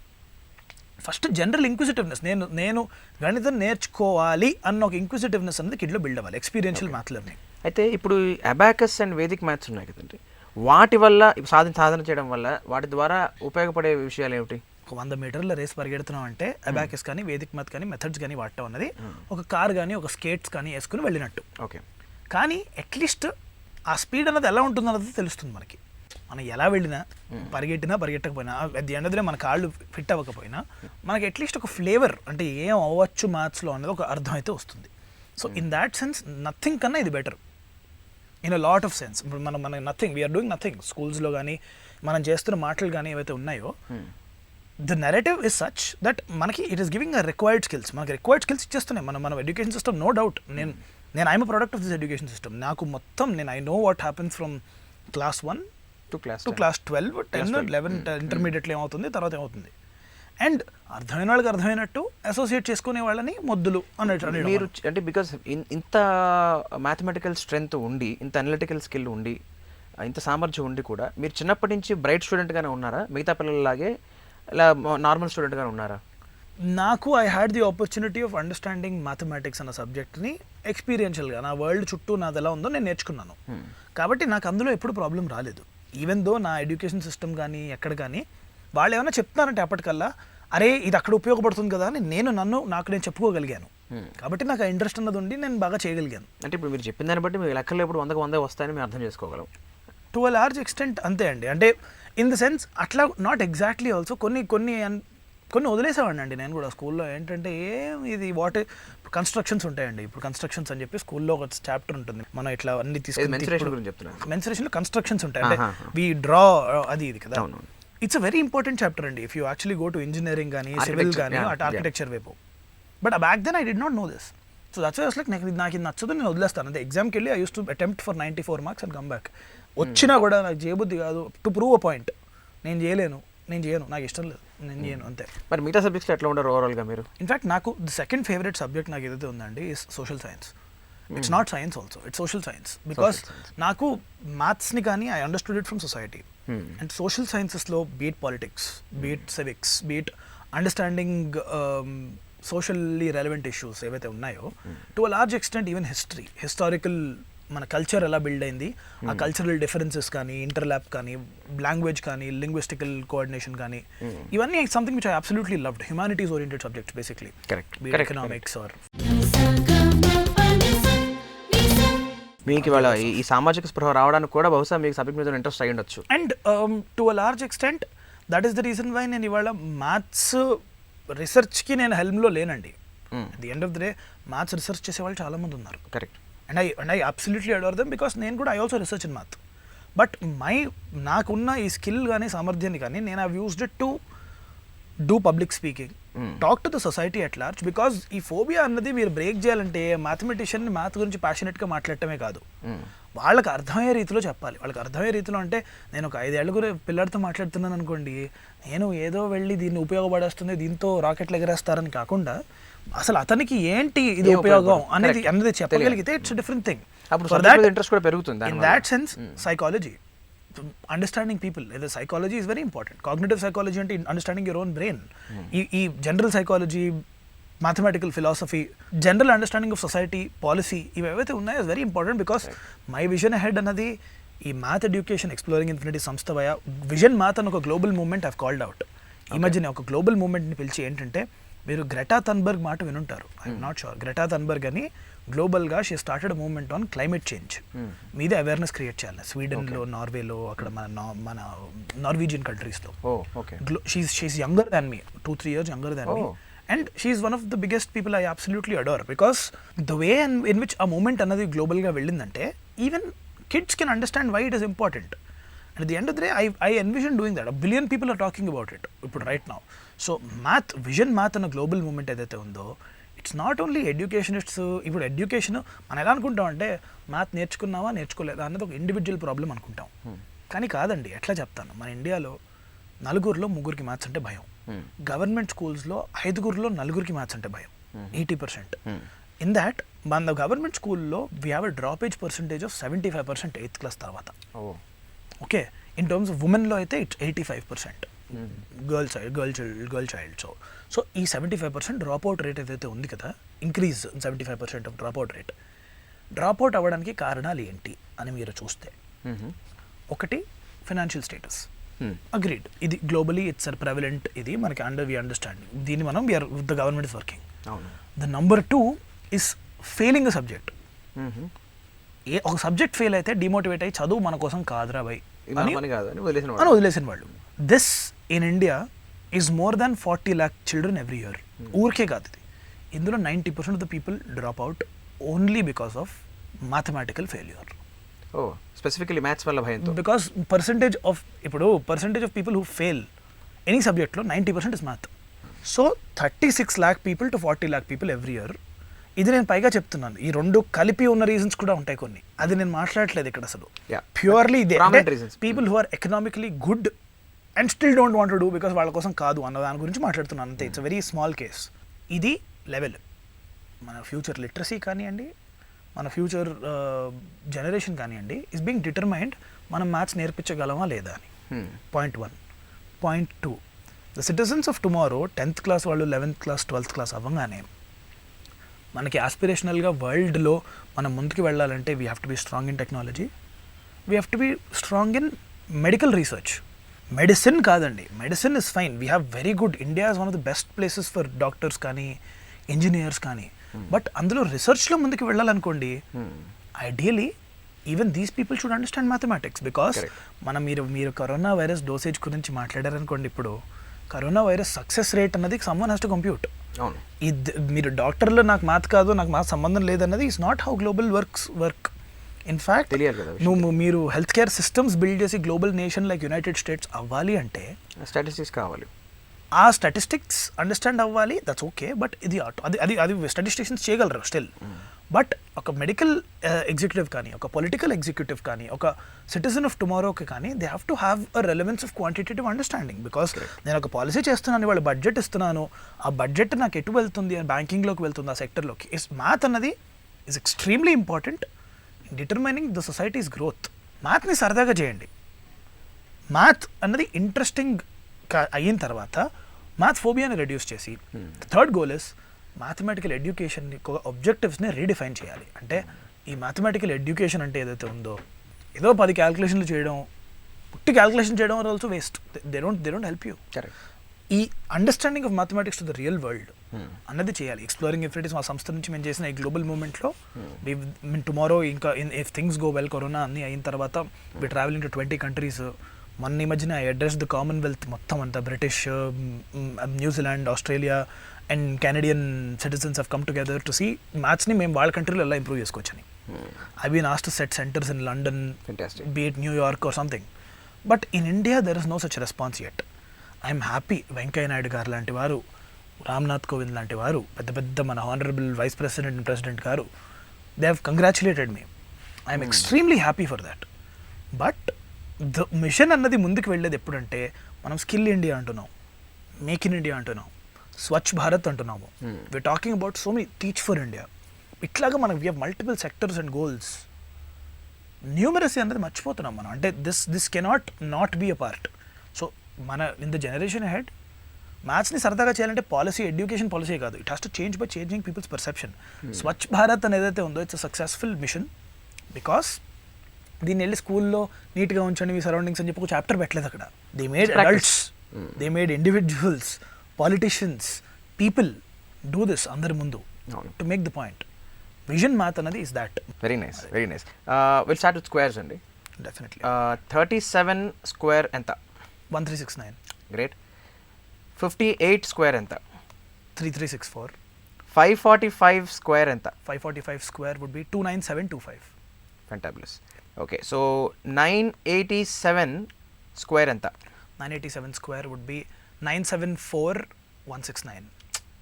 ఫస్ట్ జనరల్ ఇంక్విజిటివ్నెస్, నేను గణితం నేర్చుకోవాలి అన్న ఒక ఇంక్విజిటివ్నెస్ అనేది కిడ్లో బిల్డ్ అవ్వాలి. Experiential math learning. అయితే ఇప్పుడు అబాకస్ అండ్ వేదిక్ మ్యాథ్స్ ఉన్నాయి కదండి, వాటి వల్ల సాధన చేయడం వల్ల వాటి ద్వారా ఉపయోగపడే విషయాలు ఏమిటి? 100 మీటర్ల రేస్ పరిగెడుతున్నాం అంటే అబాకస్ కానీ వేదిక్ మ్యాథ్ కానీ మెథడ్స్ కానీ వాడటం అన్నది ఒక కార్ కానీ ఒక స్కేట్స్ కానీ వేసుకుని వెళ్ళినట్టు. ఓకే, కానీ అట్లీస్ట్ ఆ స్పీడ్ అన్నది ఎలా ఉంటుందన్నది తెలుస్తుంది మనకి. మనం ఎలా వెళ్ళినా పరిగెట్టినా పరిగెట్టకపోయినా అది ఎండదినే మన కాళ్ళు ఫిట్ అవ్వకపోయినా మనకి అట్లీస్ట్ ఒక ఫ్లేవర్ అంటే ఏం అవ్వచ్చు మ్యాథ్స్లో అనేది ఒక అర్థం అయితే వస్తుంది. So in that sense nothing కన్నా ఇది better in a lot of sense. ఇప్పుడు మన నథింగ్, వీఆర్ డూయింగ్ నథింగ్. స్కూల్స్లో కానీ మనం చేస్తున్న మాటలు కానీ ఏవైతే ఉన్నాయో the narrative is such that మనకి it is giving a required skills. మనకి రిక్వైర్డ్ స్కిల్స్ ఇచ్చేస్తున్నాయి మన ఎడ్యుకేషన్ సిస్టమ్, నో డౌట్. నేను I'm product of this education system. నాకు మొత్తం I know what happens from class 1 to class 12, 10, 11 ఇంటర్మీడియట్లో ఏమవుతుంది, తర్వాత ఏమవుతుంది. అండ్ అర్థమైన వాళ్ళకి అర్థమైనట్టు అసోసియేట్ చేసుకునే వాళ్ళని మొద్దులు అన్నట్టు మీరు అంటే బికాస్ ఇంత మ్యాథమెటికల్ స్ట్రెంగ్త్ ఉండి, ఇంత అనలిటికల్ స్కిల్ ఉండి, ఇంత సామర్థ్యం ఉండి కూడా మీరు చిన్నప్పటి నుంచి బ్రైట్ స్టూడెంట్గానే ఉన్నారా, మిగతా పిల్లలలాగే ఇలా నార్మల్ స్టూడెంట్గానే ఉన్నారా? నాకు I had the opportunity of understanding mathematics అన్న సబ్జెక్ట్ని ఎక్స్పీరియన్షియల్గా నా వరల్డ్ చుట్టూ నాది ఎలా ఉందో నేను నేర్చుకున్నాను. కాబట్టి నాకు అందులో ఎప్పుడు ప్రాబ్లం రాలేదు. ఈవెన్ దో నా ఎడ్యుకేషన్ సిస్టమ్ కానీ ఎక్కడ కానీ వాళ్ళు ఏమైనా చెప్తున్నారంటే అప్పటికల్లా అరే ఇది అక్కడ ఉపయోగపడుతుంది కదా అని నాకు నేను చెప్పుకోగలిగాను. కాబట్టి నాకు ఆ ఇంట్రెస్ట్ అన్నది ఉండి నేను బాగా చేయగలిగాను. అంటే ఇప్పుడు మీరు చెప్పిన దాన్ని బట్టి మీరు లెక్కలు ఎప్పుడు 100కి 100 వస్తాయని మేము అర్థం చేసుకోగలం. టు అ లార్జ్ ఎక్స్టెంట్ అంతే అండి. అంటే ఇన్ ద సెన్స్ అట్లా నాట్ ఎగ్జాక్ట్లీ ఆల్సో కొన్ని వదిలేసేవాడిని అండి నేను కూడా స్కూల్లో. ఏంటంటే ఇది కన్స్ట్రక్షన్స్ ఉంటాయండి. ఇప్పుడు కన్స్ట్రక్షన్స్ అని చెప్పి స్కూల్లో ఒక చాప్టర్ ఉంటుంది, మనం ఇట్లా అన్ని తీసుకుని మెన్సురేషన్లో కన్స్ట్రక్షన్స్ ఉంటాయి. అంటే వి డ్రా అది ఇది కదా. It's a very important chapter అండి if you actually go to engineering కానీ సివిల్ కానీ అటు ఆర్కిటెక్చర్ వైపు. But back then I did not know this. So that's why like నాకు ఇది నచ్చదు, నేను వదిలేస్తాను. అంటే ఎగ్జామ్కి వెళ్ళి I use to attempt for 94 marks and come back. వచ్చినా కూడా నాకు చేయబుద్ధి కాదు, టు ప్రూవ్ అ పాయింట్. నేను చేయను, నాకు ఇష్టం లేదు, నేను చేయను అంతే. మరి మిగతా సబ్జెక్ట్స్ ఎట్లా ఉంటారు ఓవరాల్గా మీరు? ఇన్ఫాక్ట్ నాకు ది సెకండ్ ఫేవరెట్ సబ్జెక్ట్ నాకు ఏదైతే ఉందండి is social science. It's not science also, it's social science. Because నాకు మ్యాథ్స్ని కానీ I understood it from society. And social సైన్సెస్లో be it politics, be it civics, be it understanding socially relevant issues ఏవైతే ఉన్నాయో, to a large extent even historical మన culture ఎలా build అయింది, ఆ కల్చరల్ డిఫరెన్సెస్ కానీ, ఇంటర్లాప్ కానీ, లాంగ్వేజ్ కానీ, లింగ్విస్టికల్ కోఆర్డినేషన్ కానీ, ఇవన్నీ something which I absolutely loved. Humanities oriented subjects basically, economics or. మీకు ఇవాళ ఈ సామాజిక స్పృహ రావడానికి కూడా బహుశా మీకు సబ్జెక్ట్ మీద ఇంట్రెస్ట్ అయ్యి ఉండొచ్చు. And to a large extent that is the reason why నేను ఇవాళ మ్యాథ్స్ రీసెర్చ్కి నేను హెల్మ్లో లేనండి. At the end of the day maths research చేసే వాళ్ళు చాలామంది ఉన్నారు. Correct. And I absolutely adore them because నేను కూడా I also research in math. But నాకున్న ఈ స్కిల్ కానీ సామర్థ్యాన్ని కానీ నేను have used it to do public speaking, talk to the society at large, because ఈ ఫోబియా అన్నది మీరు బ్రేక్ చేయాలంటే మ్యాథమెటిషియన్ మ్యాథ్ గురించి ప్యాషనెట్గా మాట్లాడటమే కాదు, వాళ్ళకి అర్థమయ్యే రీతిలో చెప్పాలి. వాళ్ళకి అర్థమయ్యే రీతిలో అంటే నేను ఒక 5 ఏళ్ళ పిల్లడితో మాట్లాడుతున్నాను అనుకోండి, నేను ఏదో వెళ్ళి దీన్ని ఉపయోగపడేస్తుంది దీంతో రాకెట్లు ఎగరేస్తారని కాకుండా అసలు అతనికి ఏంటి ఇది ఉపయోగం అనేది చెప్పగలిగితే ఇట్స్ డిఫరెంట్ థింగ్. ఇంట్రెస్ట్ కూడా పెరుగుతుంది. In that sense psychology, understanding people, ఏదో psychology is very important. Cognitive psychology అంటే అండర్స్టాండింగ్ యువర్ ఓన్ బ్రెయిన్. ఈ general psychology, mathematical philosophy, general understanding of society, policy, ఇవైతే ఉన్నాయో is very important. Because my vision ahead అన్నది ఈ math education exploring infinity సంస్థ వయ vision math అని ఒక global movement I've called out. ఈ మధ్యనే ఒక గ్లోబల్ మూవ్మెంట్ని పిలిచి ఏంటంటే, మీరు గ్రెటా థన్బర్గ్ మాట వినుంటారు, I'm not sure. Greta Thunberg అని గ్లోబల్గా she started movement on climate change మీద అవేర్నెస్ క్రియేట్ చేయాలి. స్వీడన్లో, నార్వేలో, అక్కడ మన నార్వీజియన్ కంట్రీస్లో. She is younger than me, 2-3 years younger than me. And she is one of the biggest people I absolutely adore, because the way in which a movement another global ga vellindante, even kids can understand why it is important. And at the end of the day, I envision doing that. 1 billion people are talking about it right now. So math, vision math and a global movement edaithe undo, it's not only educationists. Ippudu education మనం ఎలా అనుకుంటాం అంటే math నేర్చుకున్నావా నేర్చుకోలేదా అన్నది ఒక individual problem అనుకుంటాం. కానీ కాదండి, ఎట్లా చెప్తాను, మన ఇండియాలో 4 3 మ్యాథ్స్ అంటే భయం. గవర్నమెంట్ స్కూల్స్లో 5 4 మ్యాథ్స్ అంటే భయం, 80%. ఇన్ దాట్ మన గవర్నమెంట్ స్కూల్లో we have a dropage percentage of 75% 8th class తర్వాత. ఓకే, ఇన్ టర్మ్స్ ఆఫ్ ఉమెన్లో అయితే ఇట్స్ 85% గర్ల్ చైల్డ్. సో ఈ 75% డ్రాప్అవుట్ రేట్ ఏదైతే ఉంది కదా, increase 75% of dropout rate. Dropout అవ్వడానికి కారణాలు ఏంటి అని మీరు చూస్తే, ఒకటి ఫైనాన్షియల్ స్టేటస్. అగ్రీడ్, ఇది గ్లోబలీ ఇట్స్ ప్రెవలెంట్, ఇది మనకి వి అండర్స్టాండ్ దీన్ని, మనం the government is working. The number 2 is failing a subject. ఒక సబ్జెక్ట్ ఫెయిల్ అయితే డిమోటివేట్ అయ్యి చదువు మన కోసం కాదురా బై అని వదిలేసిన వాళ్ళు. This in India is more than 40 lakh children every year. ఊరికే కాదు ఇది, ఇందులో 90% of the people drop out only because of mathematical failure. Specifically maths వల్ల భయంతో. Because percentage of people who fail any సబ్జెక్ట్లో 90% is math. So 36 lakh people to 40 lakh people every year. ఇది నేను పైగా చెప్తున్నాను, ఈ రెండు కలిపి ఉన్న రీజన్స్ కూడా ఉంటాయి కొన్ని, అది నేను మాట్లాడట్లేదు ఇక్కడ అసలు. ప్యూర్లీ ఇదే people who are economically good and still don't want to do because వాళ్ళ కోసం కాదు అన్న దాని గురించి మాట్లాడుతున్నాను అంతే. It's a very small case. ఇది లెవెల్. మన ఫ్యూచర్ లిటరసీ కానివ్వండి, మన ఫ్యూచర్ జనరేషన్ కానివ్వండి, ఈస్ బీయింగ్ డిటర్మైన్డ్ మనం మ్యాథ్స్ నేర్పించగలమా లేదా అని. Point 1. Point 2, the citizens of tomorrow 10th class వాళ్ళు 11th class 12th class అవ్వగానే మనకి ఆస్పిరేషనల్గా వరల్డ్లో మనం ముందుకు వెళ్ళాలంటే we have to be strong in technology, we have to be strong in medical research. Medicine కాదండి, medicine is fine, we have very good, India is one of the best places for doctors కానీ engineers కానీ. But అందులో రీసెర్చ్లో ముందుకు వెళ్ళాలనుకోండి, ideally even these people should understand mathematics. Because మీరు corona virus dosage గురించి మాట్లాడారనుకోండి, ఇప్పుడు కరోనా వైరస్ సక్సెస్ రేట్ అన్నది సమ్వన్ హ్యాస్ టు కంప్యూట్. మీరు డాక్టర్లో నాకు మ్యాథ్ కాదు, నాకు మ్యాథ్ సంబంధం లేదన్నది is not how global work. In fact మీరు హెల్త్ కేర్ సిస్టమ్స్ బిల్డ్ చేసి global nation like United States అవ్వాలి అంటే స్టాటిస్టిక్స్ కావాలి, ఆ స్టాటిస్టిక్స్ అండర్స్టాండ్ అవ్వాలి. దట్స్ ఓకే, బట్ ఇది అది స్టాటిస్టిషియన్స్ చేయగలరు స్టిల్. బట్ ఒక మెడికల్ ఎగ్జిక్యూటివ్ కానీ, ఒక పొలిటికల్ ఎగ్జిక్యూటివ్ కానీ, ఒక సిటిజన్ ఆఫ్ టుమారోకి కానీ, they have to have a relevance of quantitative understanding. Because నేను ఒక పాలసీ చేస్తున్నాను, వాళ్ళు బడ్జెట్ ఇస్తున్నాను, ఆ బడ్జెట్ నాకు ఎటు వెళ్తుంది, బ్యాంకింగ్లోకి వెళ్తుంది, ఆ సెక్టర్లోకి. మ్యాథ్ అన్నది is extremely important in determining the society's growth. మ్యాథ్ని సరదాగా చేయండి. మ్యాథ్ అన్నది ఇంట్రెస్టింగ్ అయిన తర్వాత మ్యాథ్ ఫోబియాని రెడ్యూస్ చేసి, థర్డ్ గోల్ ఇస్ మ్యాథమెటికల్ ఎడ్యుకేషన్ని ఆబ్జెక్టివ్స్ని రీడిఫైన్ చేయాలి. అంటే ఈ మ్యాథమెటికల్ ఎడ్యుకేషన్ అంటే ఏదైతే ఉందో, ఏదో 10 క్యాల్కులేషన్లు చేయడం, పుట్టి క్యాల్కులేషన్ చేయడం are also waste. They don't help you. ఈ understanding of mathematics to the real world అన్నది చేయాలి. ఎక్స్ప్లోరింగ్ ఇన్ఫినిటీస్ మా సంస్థ నుంచి మేము చేసిన ఈ గ్లోబల్ మూవ్మెంట్లో టుమారో ఇంకా if things go well, corona అన్నీ అయిన తర్వాత వి ట్రావెలింగ్ టు 20 countries. మొన్న ఈ మధ్యన ఐ అడ్రస్ ద కామన్వెల్త్ మొత్తం అంతా, British, New Zealand, Australia and Canadian citizens have come together to see మ్యాథ్స్ని మేము వాళ్ళ కంట్రీలో ఎలా ఇంప్రూవ్ చేసుకోవచ్చని. I been asked to set centres in London, be it New York or something. But in India there is no such response yet. I'm happy Venkaiah Naidu గారు లాంటి వారు రామ్నాథ్ కోవింద్ లాంటి వారు, పెద్ద పెద్ద మన honourable vice president and president గారు, they have congratulated me. I'm extremely happy for that. But the mission అన్నది ముందుకు వెళ్ళేది ఎప్పుడంటే, మనం స్కిల్ ఇండియా అంటున్నాం, మేక్ ఇన్ ఇండియా అంటున్నాం, స్వచ్ఛ భారత్ అంటున్నాము, we are talking about so many teach for India. ఇట్లాగా మనం we have multiple sectors and goals. Numeracy అనేది మర్చిపోతున్నాం మనం. అంటే this cannot not be a part. So మన ఇన్ ద జనరేషన్ హెడ్ మ్యాథ్స్ని సరదాగా చేయాలంటే పాలసీ, ఎడ్యుకేషన్ పాలసీ కాదు, it has to change by changing people's perception. Swachh Bharat అని ఏదైతే ఉందో it's a successful mission because దీన్ని వెళ్ళి స్కూల్లో నీట్గా ఉంచండి మీ సరౌండింగ్స్ అని చెప్పి ఒక చాప్టర్ పెట్టలేదు అక్కడ. They made adults, they made individuals, politicians, people do this అందరి ముందు to make the point. Vision math అన్నది is that. Very nice, very nice. Will start with squares అండి. డెఫినెట్లీ. 37 స్క్వేర్ ఎంత? 1369. గ్రేట్. 58 స్క్వేర్ ఎంత? 3364. 545 square ఎంత? 545 square would be 29725. Fantabulous. Okay, so 987 square ఎంత? 987 square would be 974169.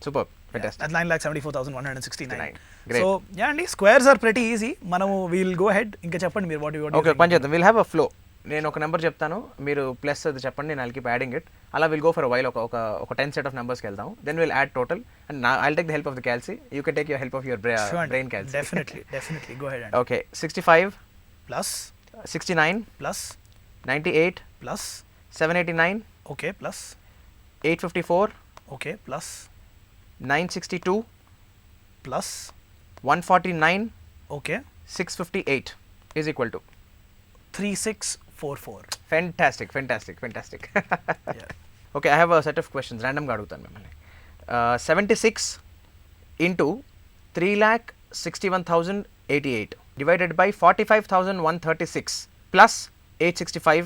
Super, fantastic. That's 9,74,169. Great. So yeah అండి, squares are pretty easy. మనము we'll go ahead. ఇంకా చెప్పండి మీరు వాట్ ఓకే, పని చేద్దాం. Will have a flow. నేను ఒక నెంబర్ చెప్తాను, మీరు ప్లస్ అది చెప్పండి, నేను ఐల్ కీప్ యాడింగ్ ఇట్. అలా విల్ గో ఫర్ వైల్ ఒక 10 సెట్ ఆఫ్ నెంబర్స్కి వెళ్దాం. Then will add total and I'll take the help of the క్యాల్సీ. You can take your help of your brain క్యాల్సీ. Definitely go head. Okay, 65 plus 69 plus 98 plus 789 okay plus 854 okay plus 962 plus 149 okay 658 is equal to 3644. fantastic. Yeah. Okay, I have a set of questions random గా అడుగుతాను మిమ్మల్ని. 76 into 3,61,088 divided by 45,136 plus 865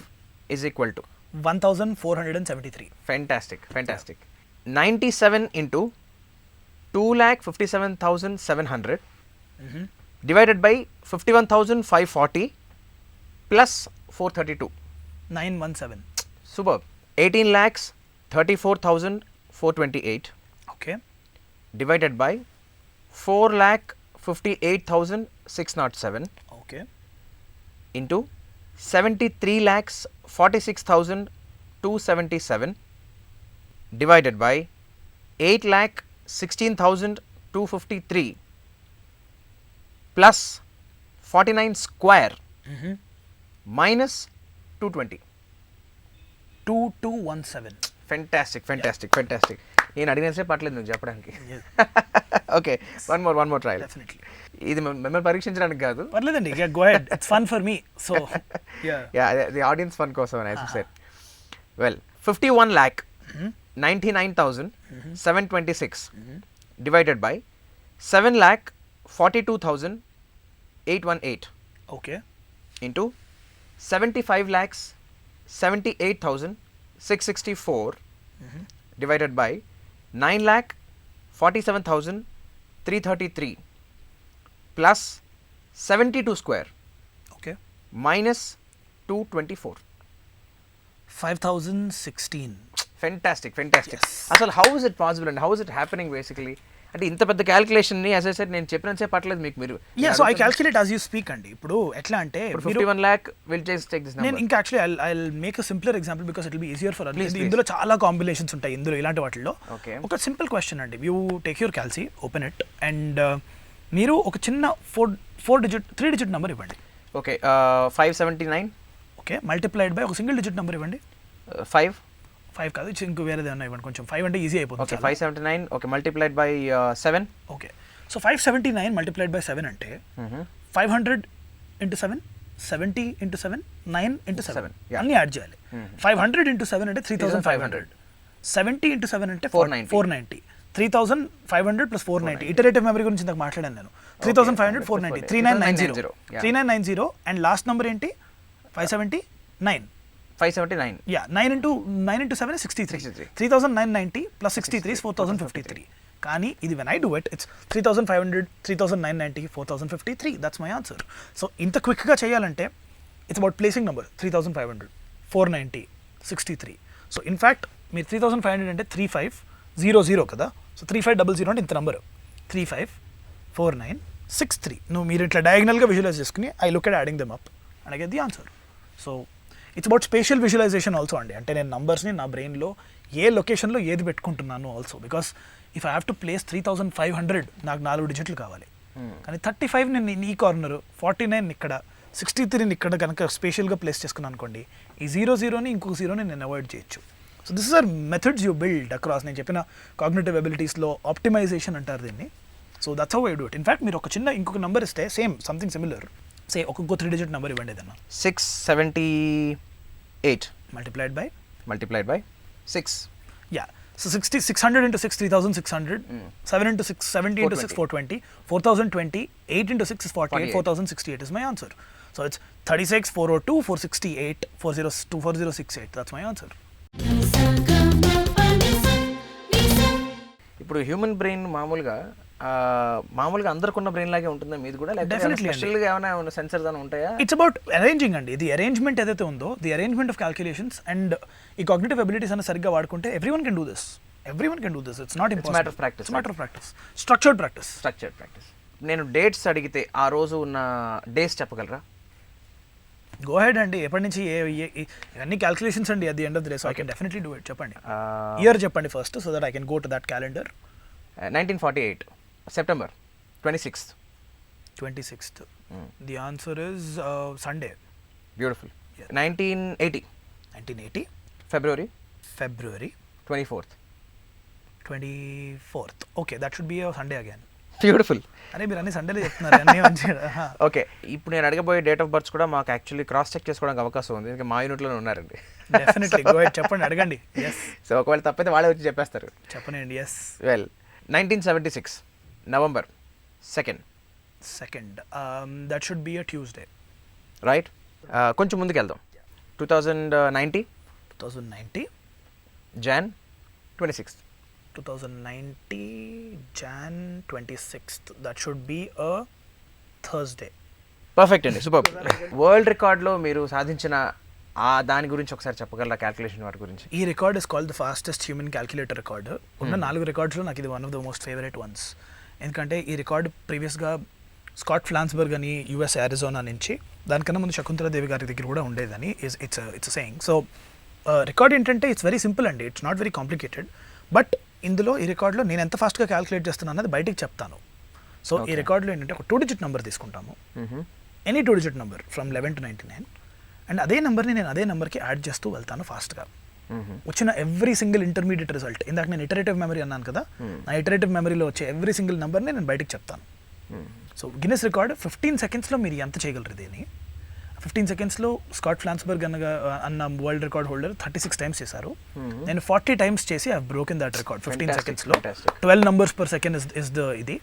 is equal to 1473. fantastic. 97 into 2,57,700 divided by 51,540 plus 432. 917. Superb. 18,34,428 Okay. divided by 4,58,607 Okay. into 73,46,277 divided by 8,16,253 plus 49 square minus 220. 2217. Fantastic. నేను అడిగిన సేపు పట్టలేదు నువ్వు చెప్పడానికి. Yes. Okay, one more trial. Definitely. ఇది మిమ్మల్ని పరీక్షించడానికి కాదు. పర్లేదండి, go head. It's fun for me. So the audience fun కోసం as you said. Well, 51,99,726 divided by 7,42,818 okay into 75,78,664 divided by 9,47,333 plus 72 square okay minus 224. 5016. Fantastic. Yes. అసలు how is it possible and how is it happening basically? అంటే ఇంత పెద్ద క్యాలిక్యులేషన్ని as I said నేను చెప్పినంత పట్టలేదు మీకు. మీరు so I calculate as you speak అండి. ఇప్పుడు ఎట్లా అంటే 51 lakh will just take this నేను నంబర్. ఇంకా actually I make a simpler example because it will be easier for others. ఇందులో చాలా కాంబినేషన్స్ ఉంటాయి ఇందులో ఇలాంటి వాటిల్లో. Okay. ఒక సింపుల్ క్వశ్చన్ అండి. You take your క్యాల్సీ, open it and మీరు ఒక చిన్న 3 digit నెంబర్ ఇవ్వండి. ఓకే, 579 ఓకే, మల్టిప్లైడ్ బై ఒక సింగిల్ డిజిట్ నెంబర్ ఇవ్వండి. 5 కాదు, ఇంకో వేరేది ఏమన్నా ఇవ్వండి. కొంచెం 5 అంటే ఈజీ అయిపోతుంది. Okay, 579 okay multiplied by 7. Okay, so 579 multiplied by 7 అంటే 500 into 7, 70 into 7, 9 into 7 Yeah. అన్ని యాడ్ చేయాలి. 500 into 7 అంటే 3,500. 70 into 7 అంటే 490. 3,500 plus 490. ఇటరేటివ్ మెమరీ గురించి ఇందాక మాట్లాడాను నేను. 3,500 490 3990. 3990 అండ్ లాస్ట్ నెంబర్ ఏంటి? 579. 579. Yeah, 9 into 7 is 63. 3,990 plus 63 is 4,053. కానీ ఇది when I do it, it's 3,500, 3,990, 4,053. That's my answer. So ఇంత క్విక్గా చేయాలంటే it's about placing number. 3,500, 490, 63. So in fact మీరు 3,500 అంటే 35, 00 కదా. సో 3500 అంటే ఇంత నంబర్ 354963. మీరు ఇట్లా డయాగ్నల్గా విజువలైజ్ చేసుకుని I look at adding them up and I get the answer. So it's about spatial visualisation also అండి. అంటే నేను నంబర్స్ని నా బ్రెయిన్లో ఏ లొకేషన్లో ఏది పెట్టుకుంటున్నాను also. Because if I have to place 3500 నాకు 4 డిజిట్లు కావాలి. కానీ 35 నేను ఈ కార్నర్, 49 ఇక్కడ, 63 ఇక్కడ కనుక స్పేషియల్గా ప్లేస్ చేసుకున్నాను అనుకోండి, ఈ 00ని ఇంకొక 0ని నేను అవాయిడ్ చేయొచ్చు. So this is our methods you build across. నేను చెప్పిన కాగ్నిటివ్ ఎబిలిటీస్లో ఆప్టిమైజేషన్ అంటారు దీన్ని. So that's how I do it. In fact మీరు ఒక చిన్న ఇంకొక నెంబర్ ఇస్తే సేమ్ సంథింగ్ సిమిలర్, సే ఒక్కొక్క 3 డిజిట్ నెంబర్ ఇవ్వండి ఏదన్నా. 678 multiplied by 6. Yeah. So 600 into 6 3600, 7 into 6 70 into 6 420, 4020, 8 into 6 is 48, 4068 is my answer. So it's 36 402 468 402 4068. That's my answer. ఇప్పుడు హ్యూమన్ బ్రెయిన్ మామూలుగా అందరికున్న బ్రెయిన్ లాగే ఉంటుందా మీది కూడా? Definitely. స్పెషల్గా ఏమైనా సెన్సర్స్ అని ఉంటాయా? ఇట్స్ అబౌట్ అరేంజింగ్ అండి. ఇది అరేంజ్మెంట్ ఏదైతే ఉందో, the arrangement of calculations and ఈ కాగ్నిటివ్ ఎబిలిటీస్ అన్న సరిగ్గా వాడుకుంటే everyone can do this. It's not impossible. matter of practice. It's matter of practice. Structured practice. నేను డేట్స్ అడిగితే ఆ రోజు ఉన్న డేస్ చెప్పగలరా? గో హెడ్ అండి. ఎప్పటి నుంచి ఇవన్నీ క్యాల్కులేషన్స్ అండి at the end of the day. So I can definitely do it. చెప్పండి, ఇయర్ చెప్పండి first, so that I can go to that calendar. 1948 September 26th. 26th. The answer is Sunday. Beautiful. Yeah. 1980 February 24th. Okay, that should be a Sunday again. Beautiful. అరే మీరు అన్ని సండేలే చెప్తున్నారు అన్నీ మంచిగా. Okay, ఇప్పుడు నేను అడగబోయే డేట్ ఆఫ్ బర్త్స్ కూడా మాకు యాక్చువల్లీ క్రాస్ చెక్ చేసుకోవడానికి అవకాశం ఉంది, ఇంకా మా యూనిట్లోనే ఉన్నారండి. డెఫినెట్లీ గో హెడ్, చెప్పండి, అడగండి. ఎస్. సో ఒకవేళ తప్పైతే వాళ్ళే వచ్చి చెప్పేస్తారు. చెప్పనండి. Yes. Well, 1976 November 2nd. That should be a Tuesday. Right. కొంచెం ముందుకు వెళ్దాం. 2090 Jan 26th. 2090 Jan 26th. That should be a Thursday. Perfect అండి, సూపర్. వరల్డ్ రికార్డ్లో మీరు సాధించిన దాని గురించి ఒకసారి చెప్పగలరా? క్యాల్కులేషన్ వాటి గురించి. ఈ record is called the fastest human calculator record. ఉన్న 4 రికార్డ్స్లో నాకు ఇది one of the most favourite once. ఎందుకంటే ఈ రికార్డ్ ప్రీవియస్గా స్కాట్ ఫ్లాన్స్బర్గ్ అని యుఎస్ అరిజోనా నుంచి, దానికన్నా ముందు శకుంతలాదేవి గారి దగ్గర కూడా ఉండేదని ఇట్స్ సేయింగ్. సో రికార్డ్ ఏంటంటే ఇట్స్ వెరీ సింపుల్ అండి, it's not very complicated. But ఇందులో ఈ రికార్డులో నేను ఎంత ఫాస్ట్గా క్యాల్కులేట్ చేస్తున్నాను అన్నది బయటికి చెప్తాను. సో ఈ రికార్డులో ఏంటంటే ఒక 2 డిజిట్ నెంబర్ తీసుకుంటాము, any 2 digit number from 11 to 99, and అదే నెంబర్ని నేను అదే నెంబర్కి యాడ్ చేస్తూ వెళ్తాను ఫాస్ట్గా. వచ్చిన ఎవ్రీ సింగిల్ ఇంటర్మీడియట్ రిజల్ట్, ఇందాక నేను ఇటరేటివ్ మెమరీ అన్నాను కదా, నా ఇటరేటివ్ మెమరీలో వచ్చే ఎవ్రీ సింగిల్ నెంబర్ని నేను బయటకు చెప్తాను. సో గిన్నెస్ రికార్డ్ 15 సెకండ్స్లో మీరు ఎంత చేయగలరు దీన్ని? 15 సెకండ్స్లో స్కాట్ ఫ్లాన్స్బర్గ్ అన్న వరల్డ్ రికార్డ్ హోల్డర్ 36 టైమ్స్ చేశారు. నేను 40 టైమ్స్ చేసి ఐ బ్రోకెన్ దట్ రికార్డ్ 15 సెకండ్స్లో. 12 numbers per second is the ఇది.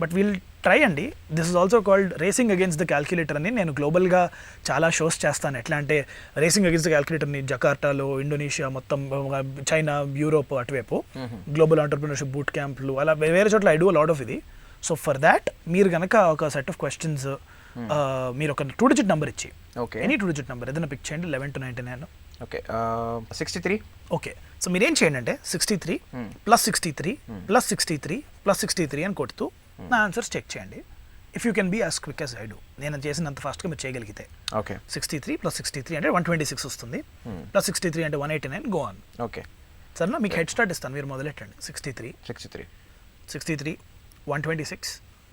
బట్ వీల్ ట్రై అండి. This is also called racing against the calculator అని నేను గ్లోబల్గా చాలా షోస్ చేస్తాను. ఎట్లా అంటే రేసింగ్ అగేన్స్ట్ ద క్యాల్కులేటర్ని జకార్టాలో, ఇండోనేషియా, మొత్తం చైనా, యూరోప్ అటువైపు గ్లోబల్ ఆంటర్ప్రినర్షిప్ బూట్ క్యాంప్లు, అలా వేరే చోట్ల ఐ డూ లాట్ ఆఫ్ ఇది. సో ఫర్ దాట్ మీరు కనుక ఒక సెట్ ఆఫ్ క్వశ్చన్స్, మీరు ఒక 2 డిజిట్ నెంబర్ ఇచ్చి, ఎనీ 2 డిజిట్ నెంబర్ ఏదైనా పిక్ చేయండి, 11 to 99. ఓకే, 63. ఓకే, సో మీరేం చేయండి అంటే 63 + 63 + 63 + 63 అని కొడుతూ నా ఆన్సర్స్ చెక్ చేయండి. If you can be as quick as I do, నేను చేసినంత ఫాస్ట్గా మీరు చేయగలిగితే. ఓకే, 63 + 63 అంటే 126 వస్తుంది, + 63 అంటే 189, గో ఆన్. ఓకే సరేనా, మీకు హెడ్ స్టార్ట్ ఇస్తాను, మీరు మొదలెట్టండి. 63 126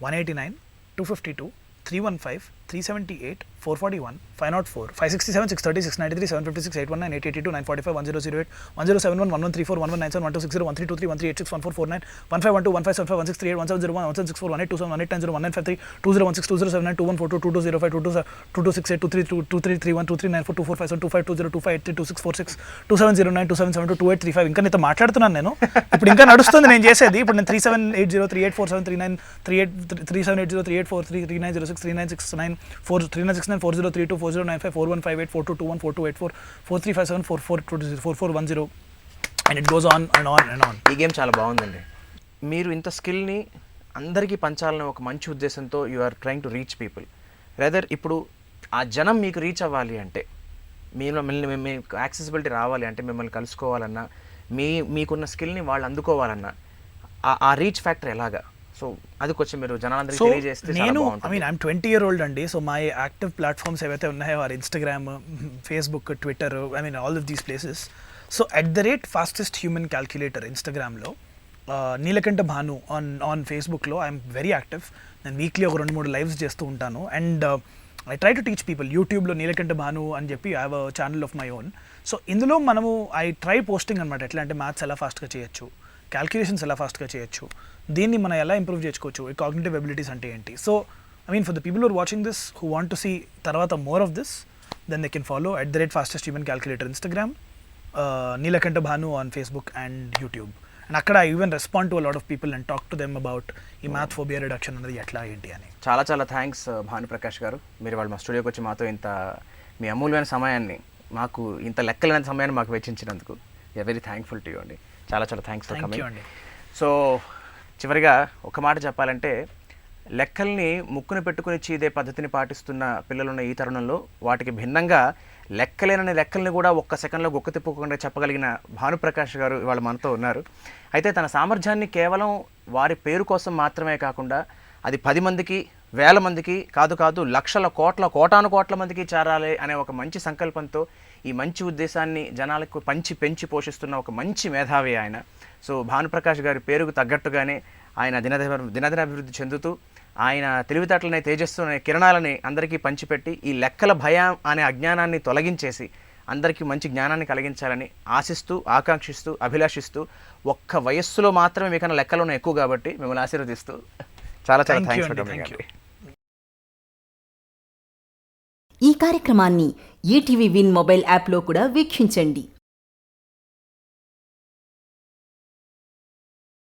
189 252 315 378 441 504 567 630 693 756 819 882 945 1008 1071 1134 1197 1260 1323 1386 1449 1512 1575 1638 1701 1764 1827 1890 1953 2016 2079 2142 2205 2268 2331 2394 2457 2520 2583 2646 2709 2772 2835. ఇంకా నీతో మాట్లాడుతున్నాను నేను, ఇప్పుడు ఇంకా నడుస్తుంది నేను చేసేది. ఇప్పుడు నేను 3780 3847 3780 3843 3906 3969 3969 4032 4095 4158 4221 4284 4357 4420 4410 and it goes on and on and on. ఈ గేమ్ చాలా బాగుందండి. మీరు ఇంత స్కిల్ని అందరికీ పంచాలని ఒక మంచి ఉద్దేశంతో you are trying to reach people. Rather ఇప్పుడు ఆ జనం మీకు రీచ్ అవ్వాలి అంటే, మీకు యాక్సెసిబిలిటీ రావాలి అంటే, మిమ్మల్ని కలుసుకోవాలన్నా, మీకున్న స్కిల్ని వాళ్ళు అందుకోవాలన్నా ఆ రీచ్ ఫ్యాక్టర్ ఎలాగా? సో అది కొంచెం మీరు జనాలందరికీ సో తెలియజేస్తే చాలా నేను బాగుంటుంది. ఐ మీన్ ఐఎమ్ 20-year-old అండి. సో మై యాక్టివ్ ప్లాట్ఫామ్స్ ఏవైతే ఉన్నాయో or Instagram, Facebook, Twitter, I mean all of these places. So @fastest human calculator ఇన్స్టాగ్రామ్లో, నీలకంఠ భాను ఆన్ ఫేస్బుక్లో ఐఎమ్ వెరీ యాక్టివ్. నేను వీక్లీ ఒక 2-3 లైవ్స్ చేస్తూ ఉంటాను. And I try to teach people. యూట్యూబ్లో నీలకంఠ భాను అని చెప్పి I have a channel of my own. So ఇందులో మనము ఐ ట్రై పోస్టింగ్ అనమాట. ఎట్లా అంటే మ్యాథ్స్ ఎలా ఫాస్ట్గా చేయొచ్చు, క్యాల్కులేషన్స్ ఎలా ఫాస్ట్గా చేయొచ్చు, దీన్ని మనం ఎలా ఇంప్రూవ్ చేసుకోవచ్చు, కాగ్నిటివ్ ఎబిలిటీస్ అంటే ఏంటి. So I mean for the people who are watching this who want to see తర్వాత more of this, then they can follow @fastest human calculator Instagram, Neelakanta Bhanu on Facebook and YouTube. And అక్కడ I even respond to a lot of people and talk to them about ఈ math phobia reduction అనేది ఎట్లా ఏంటి అని. చాలా చాలా thanks Bhanuprakash గారు. మీరు వాళ్ళు మా స్టూడియోకి వచ్చి మాతో ఇంత మీ అమూల్యమైన సమయాన్ని, మాకు ఇంత లెక్కలేని సమయాన్ని మాకు వెచ్చించినందుకు వెరీ థ్యాంక్ఫుల్ టు యూ అండి. చాలా చాలా థ్యాంక్స్ ఫర్ కమింగ్ అండి. సో చివరిగా ఒక మాట చెప్పాలంటే, లెక్కల్ని ముక్కును పెట్టుకుని చీదే పద్ధతిని పాటిస్తున్న పిల్లలున్న ఈ తరుణంలో వాటికి భిన్నంగా లెక్కలేనని లెక్కల్ని కూడా ఒక్క సెకండ్లో గొక్క తిప్పుకోకుండా చెప్పగలిగిన భానుప్రకాష్ గారు ఇవాళ మనతో ఉన్నారు. అయితే తన సామర్థ్యాన్ని కేవలం వారి పేరు కోసం మాత్రమే కాకుండా అది 10 మందికి, 1000 మందికి కాదు లక్షల కోటాను కోట్ల మందికి చేరాలి అనే ఒక మంచి సంకల్పంతో ఈ మంచి ఉద్దేశాన్ని జనాలకు పెంచి పోషిస్తున్న ఒక మంచి మేధావి ఆయన. సో భానుప్రకాష్ గారి పేరుకు తగ్గట్టుగానే ఆయన దినదిన అభివృద్ధి చెందుతూ ఆయన తెలివితేటలనే, తేజస్సు అనే కిరణాలని అందరికీ పంచిపెట్టి ఈ లెక్కల భయం అనే అజ్ఞానాన్ని తొలగించేసి అందరికీ మంచి జ్ఞానాన్ని కలిగించాలని ఆశిస్తూ, ఆకాంక్షిస్తూ, అభిలాషిస్తూ, ఒక్క వయస్సులో మాత్రమే మీకన్నా లెక్కలు ఎక్కువ కాబట్టి మిమ్మల్ని ఆశీర్వదిస్తూ చాలా చాలా Thank you థ్యాంక్స్ ఫర్ అండి. Coming Thank you. అండి. ఈ కార్యక్రమాన్ని ఈటీవీ విన్ మొబైల్ యాప్లో కూడా వీక్షించండి.